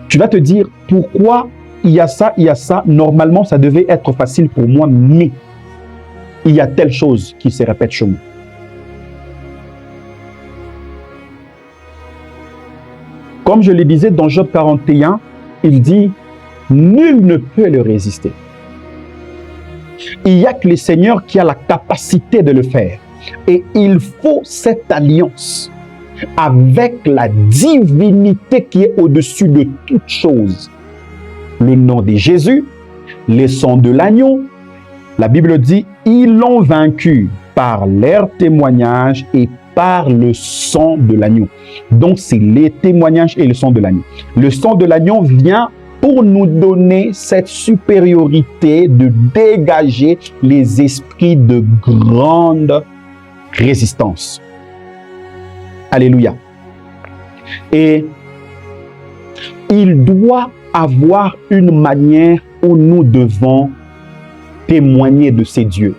Tu vas te dire pourquoi il y a ça, normalement ça devait être facile pour moi, mais il y a telle chose qui se répète chez moi. Comme je le disais dans Job 41, il dit nul ne peut le résister. Il n'y a que le Seigneur qui a la capacité de le faire. Et il faut cette alliance avec la divinité qui est au-dessus de toutes choses. Le nom de Jésus, les sons de l'agneau. La Bible dit, ils l'ont vaincu par leur témoignage et par le sang de l'agneau. Donc, c'est les témoignages et le sang de l'agneau. Le sang de l'agneau vient pour nous donner cette supériorité de dégager les esprits de grande résistance. Alléluia. Et il doit avoir une manière où nous devons témoigner de ces dieux.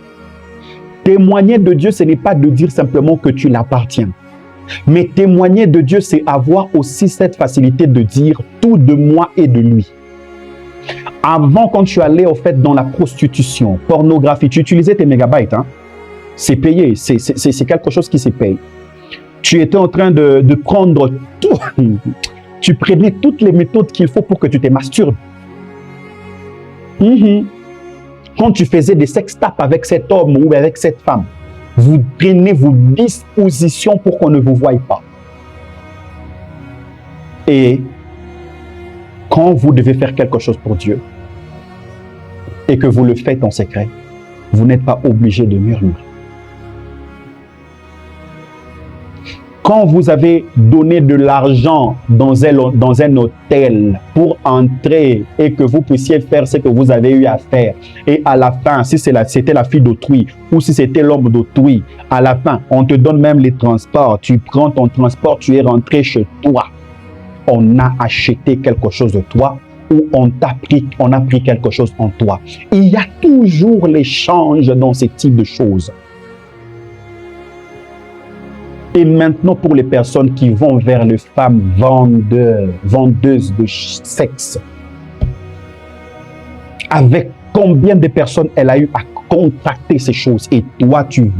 Témoigner de Dieu, ce n'est pas de dire simplement que tu l'appartiens. Mais témoigner de Dieu, c'est avoir aussi cette facilité de dire tout de moi et de lui. Avant, quand tu allais au fait dans la prostitution, pornographie, tu utilisais tes mégabytes. Hein? C'est payé, c'est quelque chose qui se paye. Tu étais en train de prendre tout. Tu prenais toutes les méthodes qu'il faut pour que tu te masturbes. Quand tu faisais des sextapes avec cet homme ou avec cette femme, vous prenez vos dispositions pour qu'on ne vous voie pas. Et quand vous devez faire quelque chose pour Dieu et que vous le faites en secret, vous n'êtes pas obligé de murmurer. Quand vous avez donné de l'argent dans un hôtel pour entrer et que vous puissiez faire ce que vous avez eu à faire, et à la fin, si c'était la fille d'autrui ou si c'était l'homme d'autrui, à la fin, on te donne même les transports, tu prends ton transport, tu es rentré chez toi. On a acheté quelque chose de toi ou on a pris quelque chose en toi. Il y a toujours l'échange dans ce type de choses. Et maintenant, pour les personnes qui vont vers les femmes vendeuses de sexe, avec combien de personnes elle a eu à contracter ces choses? Et toi, tu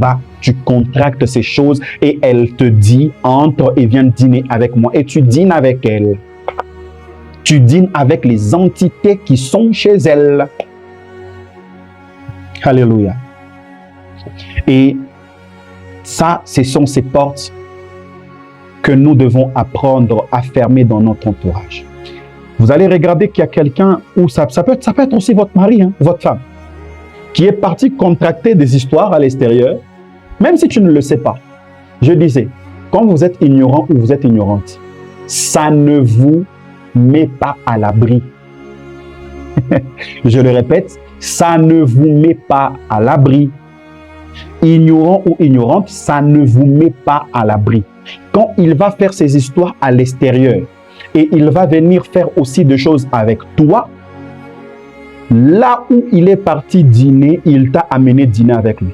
contractes ces choses et elle te dit, entre et viens dîner avec moi. Et tu dînes avec elle. Tu dînes avec les entités qui sont chez elle. Alléluia. Et ça, ce sont ces portes que nous devons apprendre à fermer dans notre entourage. vous allez regarder qu'il y a quelqu'un, ou ça peut être aussi votre mari, hein, votre femme, qui est parti contracter des histoires à l'extérieur, même si tu ne le sais pas. Je disais, quand vous êtes ignorant ou vous êtes ignorante, ça ne vous met pas à l'abri. Je le répète, ça ne vous met pas à l'abri. Ignorant ou ignorante, ça ne vous met pas à l'abri. Quand il va faire ses histoires à l'extérieur et il va venir faire aussi des choses avec toi, là où il est parti dîner, il t'a amené dîner avec lui.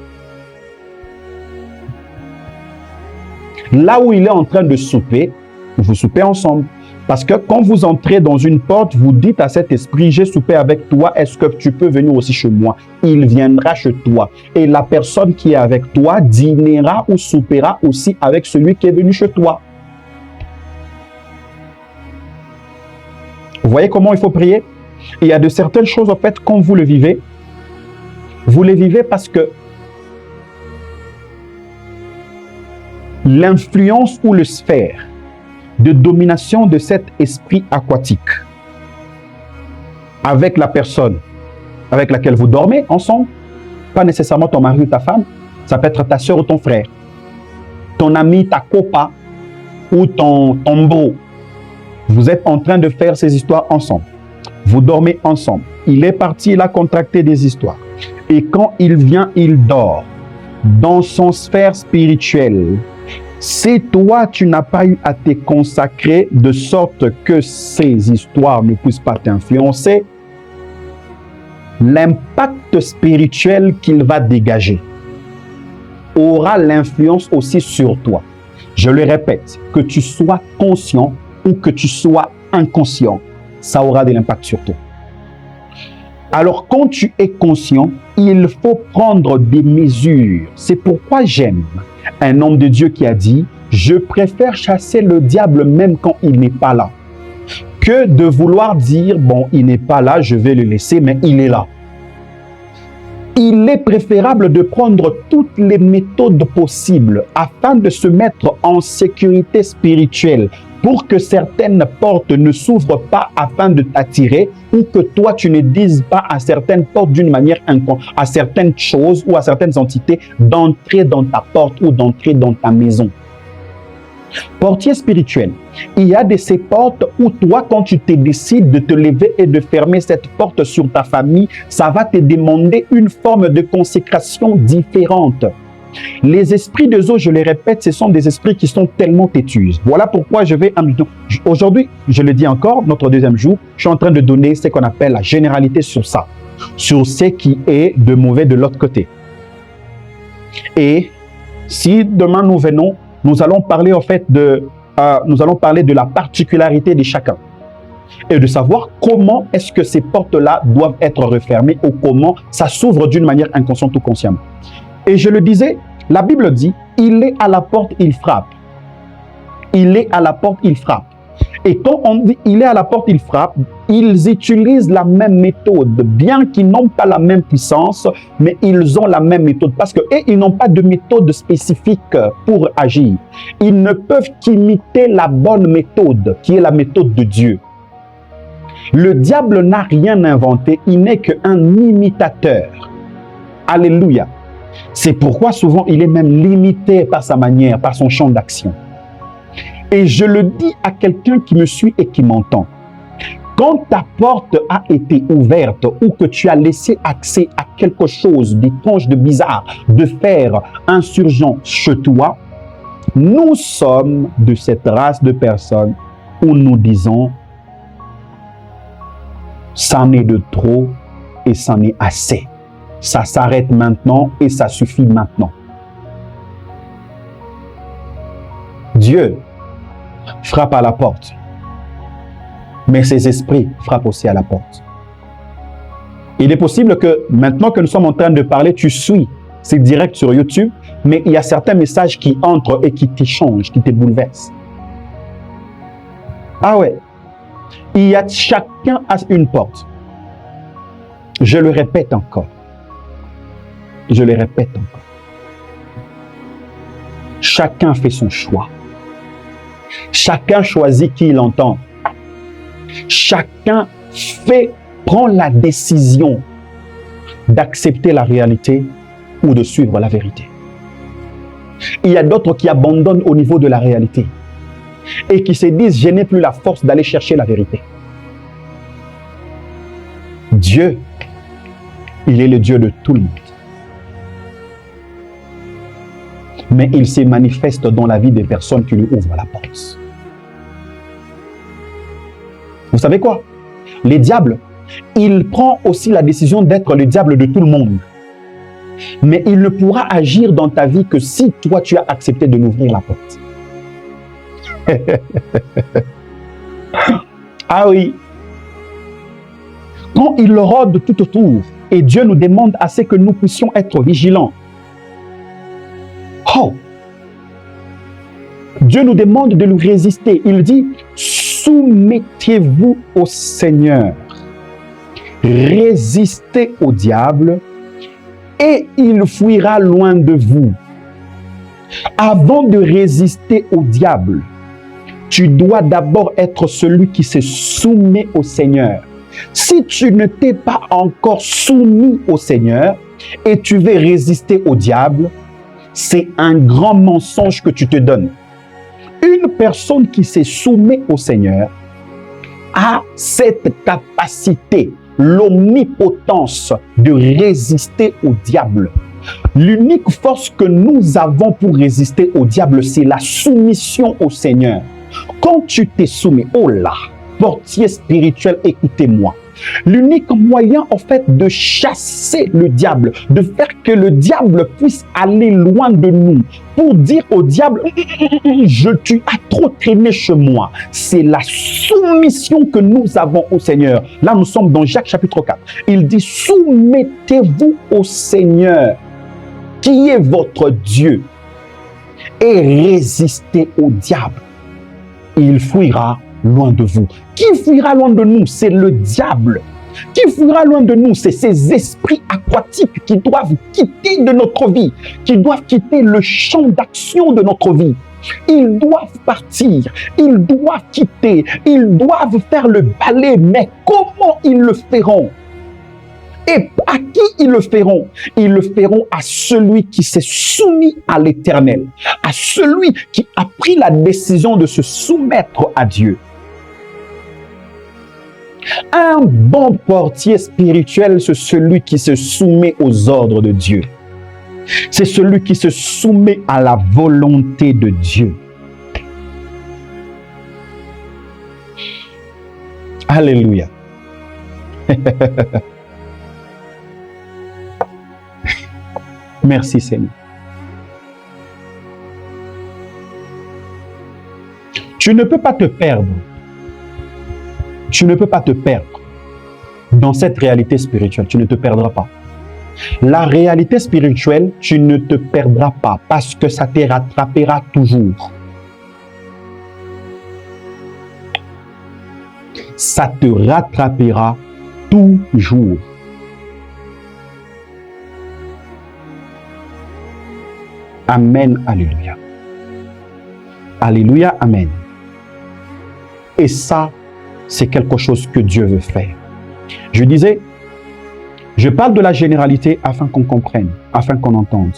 Là où il est en train de souper, vous soupez ensemble. Parce que quand vous entrez dans une porte, vous dites à cet esprit, j'ai soupé avec toi, est-ce que tu peux venir aussi chez moi? Il viendra chez toi. Et la personne qui est avec toi dînera ou soupera aussi avec celui qui est venu chez toi. Vous voyez comment il faut prier? Il y a de certaines choses, en fait, quand vous le vivez, vous les vivez parce que l'influence ou le sphère de domination de cet esprit aquatique avec la personne avec laquelle vous dormez ensemble, pas nécessairement ton mari ou ta femme, ça peut être ta soeur ou ton frère, ton ami, ta copa ou ton bro. Vous êtes en train de faire ces histoires ensemble. Vous dormez ensemble. Il est parti, il a contracté des histoires. Et quand il vient, il dort dans son sphère spirituelle. Si toi, tu n'as pas eu à te consacrer de sorte que ces histoires ne puissent pas t'influencer, l'impact spirituel qu'il va dégager aura l'influence aussi sur toi. Je le répète, que tu sois conscient ou que tu sois inconscient, ça aura de l'impact sur toi. Alors, quand tu es conscient, il faut prendre des mesures. C'est pourquoi j'aime un homme de Dieu qui a dit, je préfère chasser le diable même quand il n'est pas là, que de vouloir dire, bon, il n'est pas là, je vais le laisser, mais il est là. Il est préférable de prendre toutes les méthodes possibles afin de se mettre en sécurité spirituelle pour que certaines portes ne s'ouvrent pas afin de t'attirer ou que toi, tu ne dises pas à certaines portes d'une manière à certaines choses ou à certaines entités d'entrer dans ta porte ou d'entrer dans ta maison. Portier spirituel, il y a de ces portes où toi, quand tu te décides de te lever et de fermer cette porte sur ta famille, ça va te demander une forme de consécration différente. Les esprits de Zo, je les répète, ce sont des esprits qui sont tellement têtus. Voilà pourquoi je vais... Aujourd'hui, je le dis encore, notre deuxième jour, je suis en train de donner ce qu'on appelle la généralité sur ça, sur ce qui est de mauvais de l'autre côté. Et si demain nous venons, nous allons parler en fait de la particularité de chacun et de savoir comment est-ce que ces portes-là doivent être refermées ou comment ça s'ouvre d'une manière inconsciente ou consciente. Et je le disais, la Bible dit, il est à la porte, il frappe. Il est à la porte, il frappe. Et quand on dit il est à la porte, il frappe, ils utilisent la même méthode, bien qu'ils n'ont pas la même puissance, mais ils ont la même méthode parce qu'ils n'ont pas de méthode spécifique pour agir. Ils ne peuvent qu'imiter la bonne méthode, qui est la méthode de Dieu. Le diable n'a rien inventé, il n'est qu'un imitateur. Alléluia. C'est pourquoi souvent il est même limité par sa manière, par son champ d'action. Et je le dis à quelqu'un qui me suit et qui m'entend. Quand ta porte a été ouverte ou que tu as laissé accès à quelque chose d'étrange, de bizarre, de faire insurgent chez toi, nous sommes de cette race de personnes où nous disons c'en est de trop et c'en est assez. Ça s'arrête maintenant et ça suffit maintenant. Dieu frappe à la porte, mais ses esprits frappent aussi à la porte. Il est possible que maintenant que nous sommes en train de parler, tu suis, c'est direct sur YouTube, mais il y a certains messages qui entrent et qui t'échangent, qui te bouleversent. Ah ouais, chacun a une porte. Je le répète encore. Je le répète encore. Chacun fait son choix. Chacun choisit qui il entend. Chacun prend la décision d'accepter la réalité ou de suivre la vérité. Il y a d'autres qui abandonnent au niveau de la réalité et qui se disent, je n'ai plus la force d'aller chercher la vérité. Dieu, il est le Dieu de tout le monde. Mais il se manifeste dans la vie des personnes qui lui ouvrent la porte. Vous savez quoi? Les diables, il prend aussi la décision d'être le diable de tout le monde. Mais il ne pourra agir dans ta vie que si toi, tu as accepté de l'ouvrir la porte. Ah oui. Quand il rôde tout autour, et Dieu nous demande à ce que nous puissions être vigilants. Oh! Dieu nous demande de lui résister. Il dit, soumettez-vous au Seigneur. Résistez au diable et il fuira loin de vous. Avant de résister au diable, tu dois d'abord être celui qui se soumet au Seigneur. Si tu ne t'es pas encore soumis au Seigneur et tu veux résister au diable, c'est un grand mensonge que tu te donnes. Une personne qui se soumet au Seigneur a cette capacité, l'omnipotence de résister au diable. L'unique force que nous avons pour résister au diable, c'est la soumission au Seigneur. Quand tu t'es soumis, oh là, portier spirituel, écoutez-moi. L'unique moyen, en fait, de chasser le diable, de faire que le diable puisse aller loin de nous, pour dire au diable, tu as trop traîné chez moi. C'est la soumission que nous avons au Seigneur. Là, nous sommes dans Jacques chapitre 4. Il dit, soumettez-vous au Seigneur, qui est votre Dieu, et résistez au diable. Il fuira loin de vous. Qui fuira loin de nous? C'est le diable. Qui fuira loin de nous? C'est ces esprits aquatiques qui doivent quitter de notre vie, qui doivent quitter le champ d'action de notre vie. Ils doivent partir, ils doivent quitter, ils doivent faire le balai. Mais comment ils le feront? Et à qui ils le feront? Ils le feront à celui qui s'est soumis à l'Éternel, à celui qui a pris la décision de se soumettre à Dieu. Un bon portier spirituel, c'est celui qui se soumet aux ordres de Dieu. C'est celui qui se soumet à la volonté de Dieu. Alléluia. Merci Seigneur. Tu ne peux pas te perdre. Tu ne peux pas te perdre dans cette réalité spirituelle. Tu ne te perdras pas. La réalité spirituelle, tu ne te perdras pas parce que ça te rattrapera toujours. Ça te rattrapera toujours. Amen, alléluia. Alléluia, amen. Et ça, c'est quelque chose que Dieu veut faire. Je disais, je parle de la généralité afin qu'on comprenne, afin qu'on entende.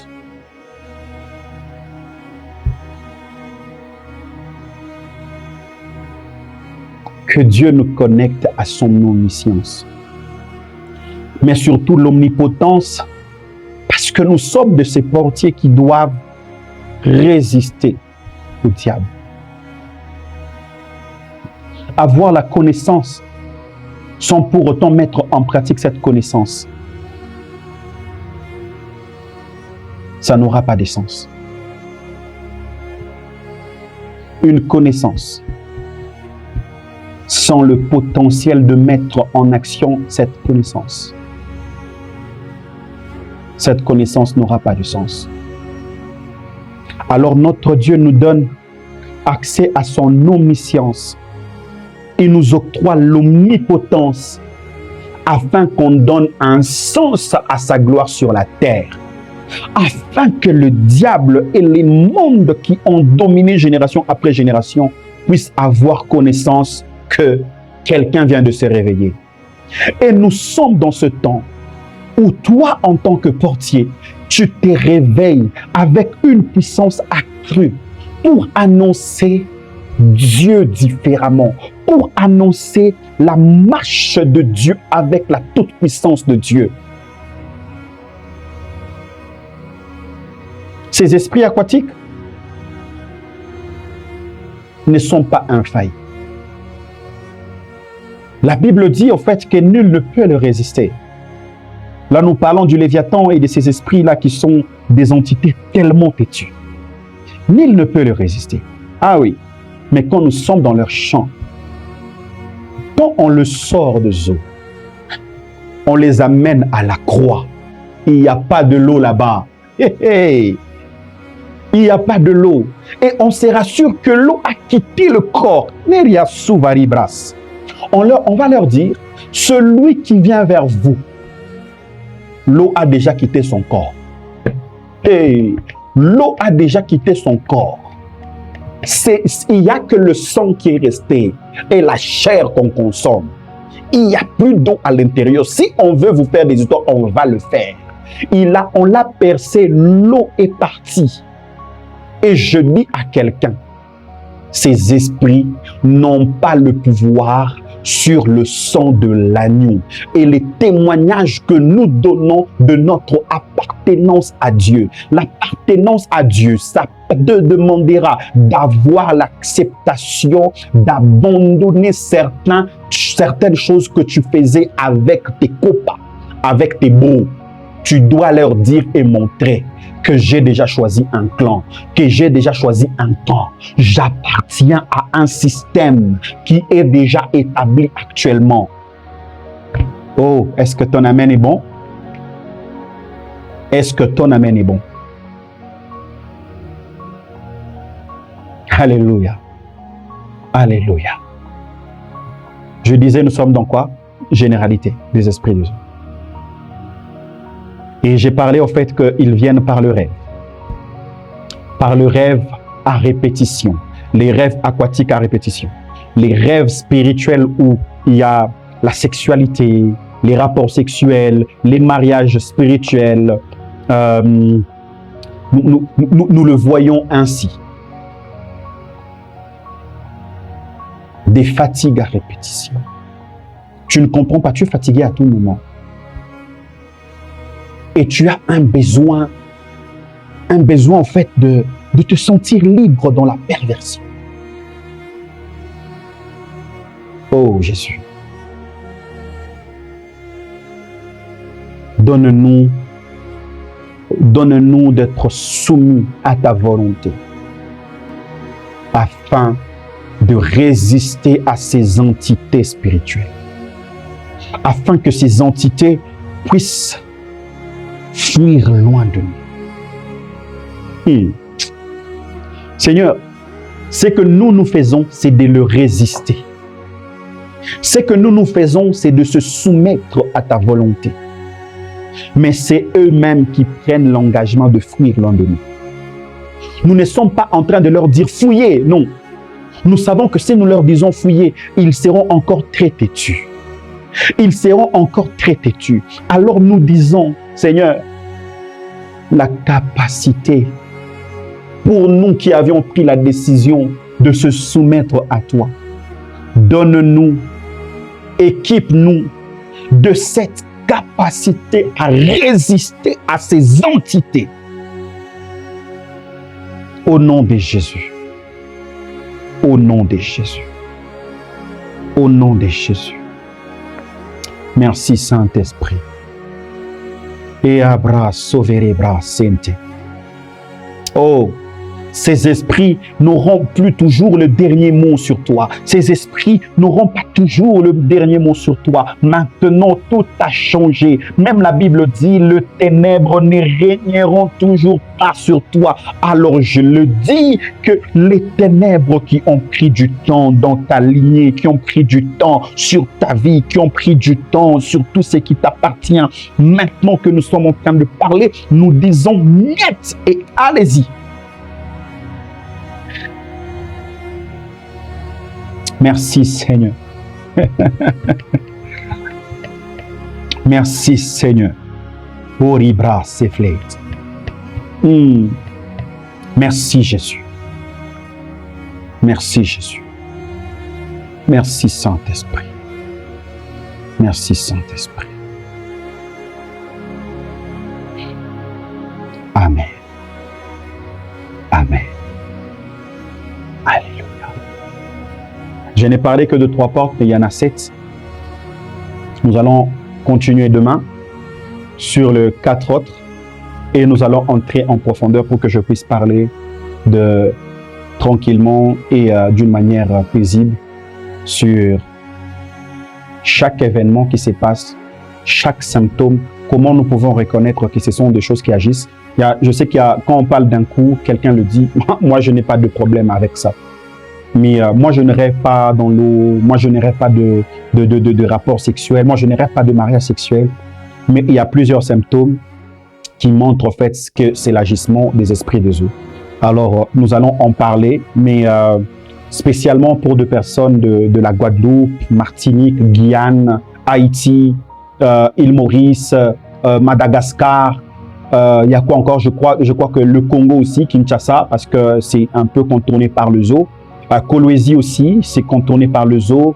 Que Dieu nous connecte à son omniscience. Mais surtout l'omnipotence, parce que nous sommes de ces portiers qui doivent résister au diable. Avoir la connaissance sans pour autant mettre en pratique cette connaissance, ça n'aura pas de sens. Une connaissance sans le potentiel de mettre en action cette connaissance n'aura pas de sens. Alors notre Dieu nous donne accès à son omniscience. Il nous octroie l'omnipotence afin qu'on donne un sens à sa gloire sur la terre. Afin que le diable et les mondes qui ont dominé génération après génération puissent avoir connaissance que quelqu'un vient de se réveiller. Et nous sommes dans ce temps où toi, en tant que portier, tu te réveilles avec une puissance accrue pour annoncer Dieu différemment, pour annoncer la marche de Dieu avec la toute-puissance de Dieu. Ces esprits aquatiques ne sont pas infaillibles. La Bible dit au fait que nul ne peut le résister. Là, nous parlons du Léviathan et de ces esprits-là qui sont des entités tellement têtues. Nul ne peut le résister. Ah oui, mais quand nous sommes dans leur champ, quand on le sort de Zo, on les amène à la croix. Il n'y a pas de l'eau là-bas. Hey, hey. Il n'y a pas de l'eau. Et on se rassure que l'eau a quitté le corps. On va leur dire, celui qui vient vers vous, l'eau a déjà quitté son corps. Et l'eau a déjà quitté son corps. Il n'y a que le sang qui est resté et la chair qu'on consomme. Il n'y a plus d'eau à l'intérieur. Si on veut vous faire des histoires, on va le faire. On l'a percé, l'eau est partie. Et je dis à quelqu'un, ces esprits n'ont pas le pouvoir sur le sang de l'agneau. Et les témoignages que nous donnons de notre appartenance à Dieu, l'appartenance à Dieu, ça te demandera d'avoir l'acceptation, d'abandonner certaines choses que tu faisais avec tes copains, avec tes beaux. Tu dois leur dire et montrer que j'ai déjà choisi un clan, que j'ai déjà choisi un camp. J'appartiens à un système qui est déjà établi actuellement. Oh, est-ce que ton amen est bon? Est-ce que ton amen est bon? Alléluia. Alléluia. Je disais, nous sommes dans quoi? Généralité des esprits de Dieu. Et j'ai parlé au fait qu'ils viennent par le rêve. Par le rêve à répétition. Les rêves aquatiques à répétition. Les rêves spirituels où il y a la sexualité, les rapports sexuels, les mariages spirituels. Nous le voyons ainsi. Des fatigues à répétition. Tu ne comprends pas, tu es fatigué à tout moment. Et tu as un besoin en fait de te sentir libre dans la perversion. Oh Jésus, donne-nous d'être soumis à ta volonté afin de résister à ces entités spirituelles, afin que ces entités puissent fuir loin de nous. Seigneur, ce que nous faisons, c'est de le résister. Ce que nous faisons, c'est de se soumettre à ta volonté. Mais c'est eux-mêmes qui prennent l'engagement de fuir loin de nous. Nous ne sommes pas en train de leur dire fouillez, non. Nous savons que si nous leur disons fouiller, ils seront encore très têtus. Ils seront encore très têtus. Alors nous disons, Seigneur, la capacité pour nous qui avions pris la décision de se soumettre à toi, donne-nous, équipe-nous de cette capacité à résister à ces entités. Au nom de Jésus. Au nom de Jésus. Au nom de Jésus. Merci Saint-Esprit. Et abra sauverebra sente. Oh, ces esprits n'auront plus toujours le dernier mot sur toi. Ces esprits n'auront pas toujours le dernier mot sur toi. Maintenant, tout a changé. Même la Bible dit, les ténèbres ne régneront toujours pas sur toi. Alors je le dis que les ténèbres qui ont pris du temps dans ta lignée, qui ont pris du temps sur ta vie, qui ont pris du temps sur tout ce qui t'appartient, maintenant que nous sommes en train de parler, nous disons niet et allez-y. Merci Seigneur. Merci Seigneur. Oribra Seflet. Merci Jésus. Merci Jésus. Merci Saint-Esprit. Merci Saint-Esprit. Amen. Amen. Alléluia. Je n'ai parlé que de 3 portes, mais il y en a 7. Nous allons continuer demain sur les 4 autres et nous allons entrer en profondeur pour que je puisse parler tranquillement et d'une manière paisible sur chaque événement qui se passe, chaque symptôme, comment nous pouvons reconnaître que ce sont des choses qui agissent. Je sais quand on parle d'un coup, quelqu'un le dit, moi je n'ai pas de problème avec ça. Mais moi je ne rêve pas dans l'eau, moi je ne rêve pas de rapport sexuel, moi je ne rêve pas de mariage sexuel. Mais il y a plusieurs symptômes qui montrent en fait que c'est l'agissement des esprits des eaux. Alors nous allons en parler, mais spécialement pour des personnes de la Guadeloupe, Martinique, Guyane, Haïti, île Maurice, Madagascar. Il y a quoi encore? Je crois que le Congo aussi, Kinshasa, parce que c'est un peu contourné par le zoo. Kolwezi aussi, c'est contourné par le zoo.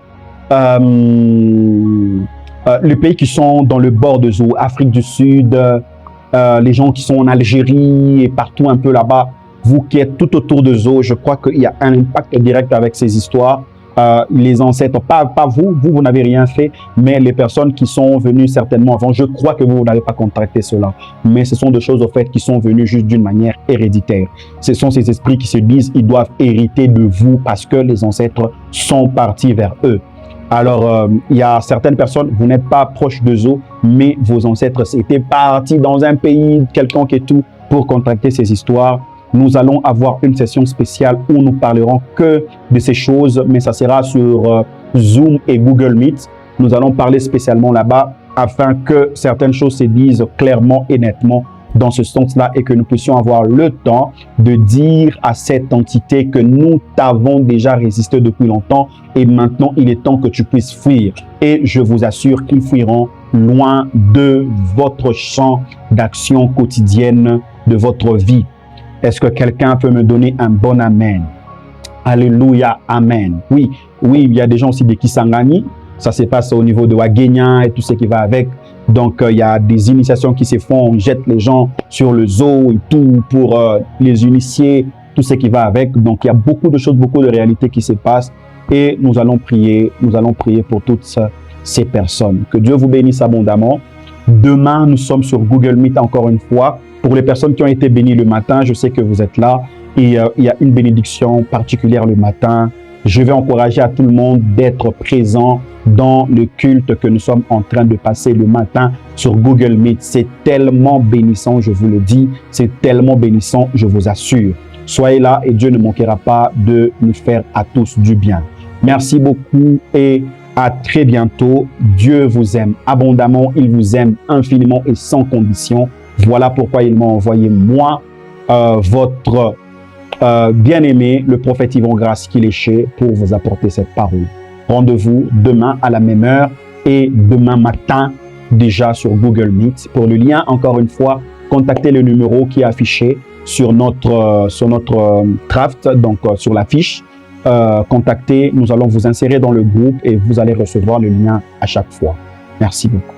Les pays qui sont dans le bord de zoo, Afrique du Sud, les gens qui sont en Algérie et partout un peu là-bas, vous qui êtes tout autour de zoo, je crois qu'il y a un impact direct avec ces histoires. Les ancêtres, pas vous n'avez rien fait, mais les personnes qui sont venues certainement avant, je crois que vous n'avez pas contracté cela. Mais ce sont des choses au fait qui sont venues juste d'une manière héréditaire. Ce sont ces esprits qui se disent, ils doivent hériter de vous parce que les ancêtres sont partis vers eux. Alors, il y a certaines personnes, vous n'êtes pas proche de zoo, mais vos ancêtres étaient partis dans un pays quelconque et tout pour contracter ces histoires. Nous allons avoir une session spéciale où nous parlerons que de ces choses, mais ça sera sur Zoom et Google Meet. Nous allons parler spécialement là-bas afin que certaines choses se disent clairement et nettement dans ce sens-là et que nous puissions avoir le temps de dire à cette entité que nous t'avons déjà résisté depuis longtemps et maintenant il est temps que tu puisses fuir. Et je vous assure qu'ils fuiront loin de votre champ d'action quotidienne de votre vie. Est-ce que quelqu'un peut me donner un bon amen? Alléluia, amen. Oui, il y a des gens aussi de Kisangani. Ça se passe au niveau de Wagenya et tout ce qui va avec. Donc, il y a des initiations qui se font. On jette les gens sur le zoo et tout pour les initier, tout ce qui va avec. Donc, il y a beaucoup de choses, beaucoup de réalités qui se passent. Et nous allons prier pour toutes ces personnes. Que Dieu vous bénisse abondamment. Demain, nous sommes sur Google Meet encore une fois. Pour les personnes qui ont été bénies le matin, je sais que vous êtes là et il y a une bénédiction particulière le matin. Je vais encourager à tout le monde d'être présent dans le culte que nous sommes en train de passer le matin sur Google Meet. C'est tellement bénissant, je vous le dis. C'est tellement bénissant, je vous assure. Soyez là et Dieu ne manquera pas de nous faire à tous du bien. Merci beaucoup et à très bientôt. Dieu vous aime abondamment. Il vous aime infiniment et sans condition. Voilà pourquoi il m'a envoyé moi, votre bien-aimé, le prophète Yvon Grace Kiléché, pour vous apporter cette parole. Rendez-vous demain à la même heure et demain matin déjà sur Google Meet. Pour le lien, encore une fois, contactez le numéro qui est affiché sur notre draft, donc sur la fiche. Contactez, nous allons vous insérer dans le groupe et vous allez recevoir le lien à chaque fois. Merci beaucoup.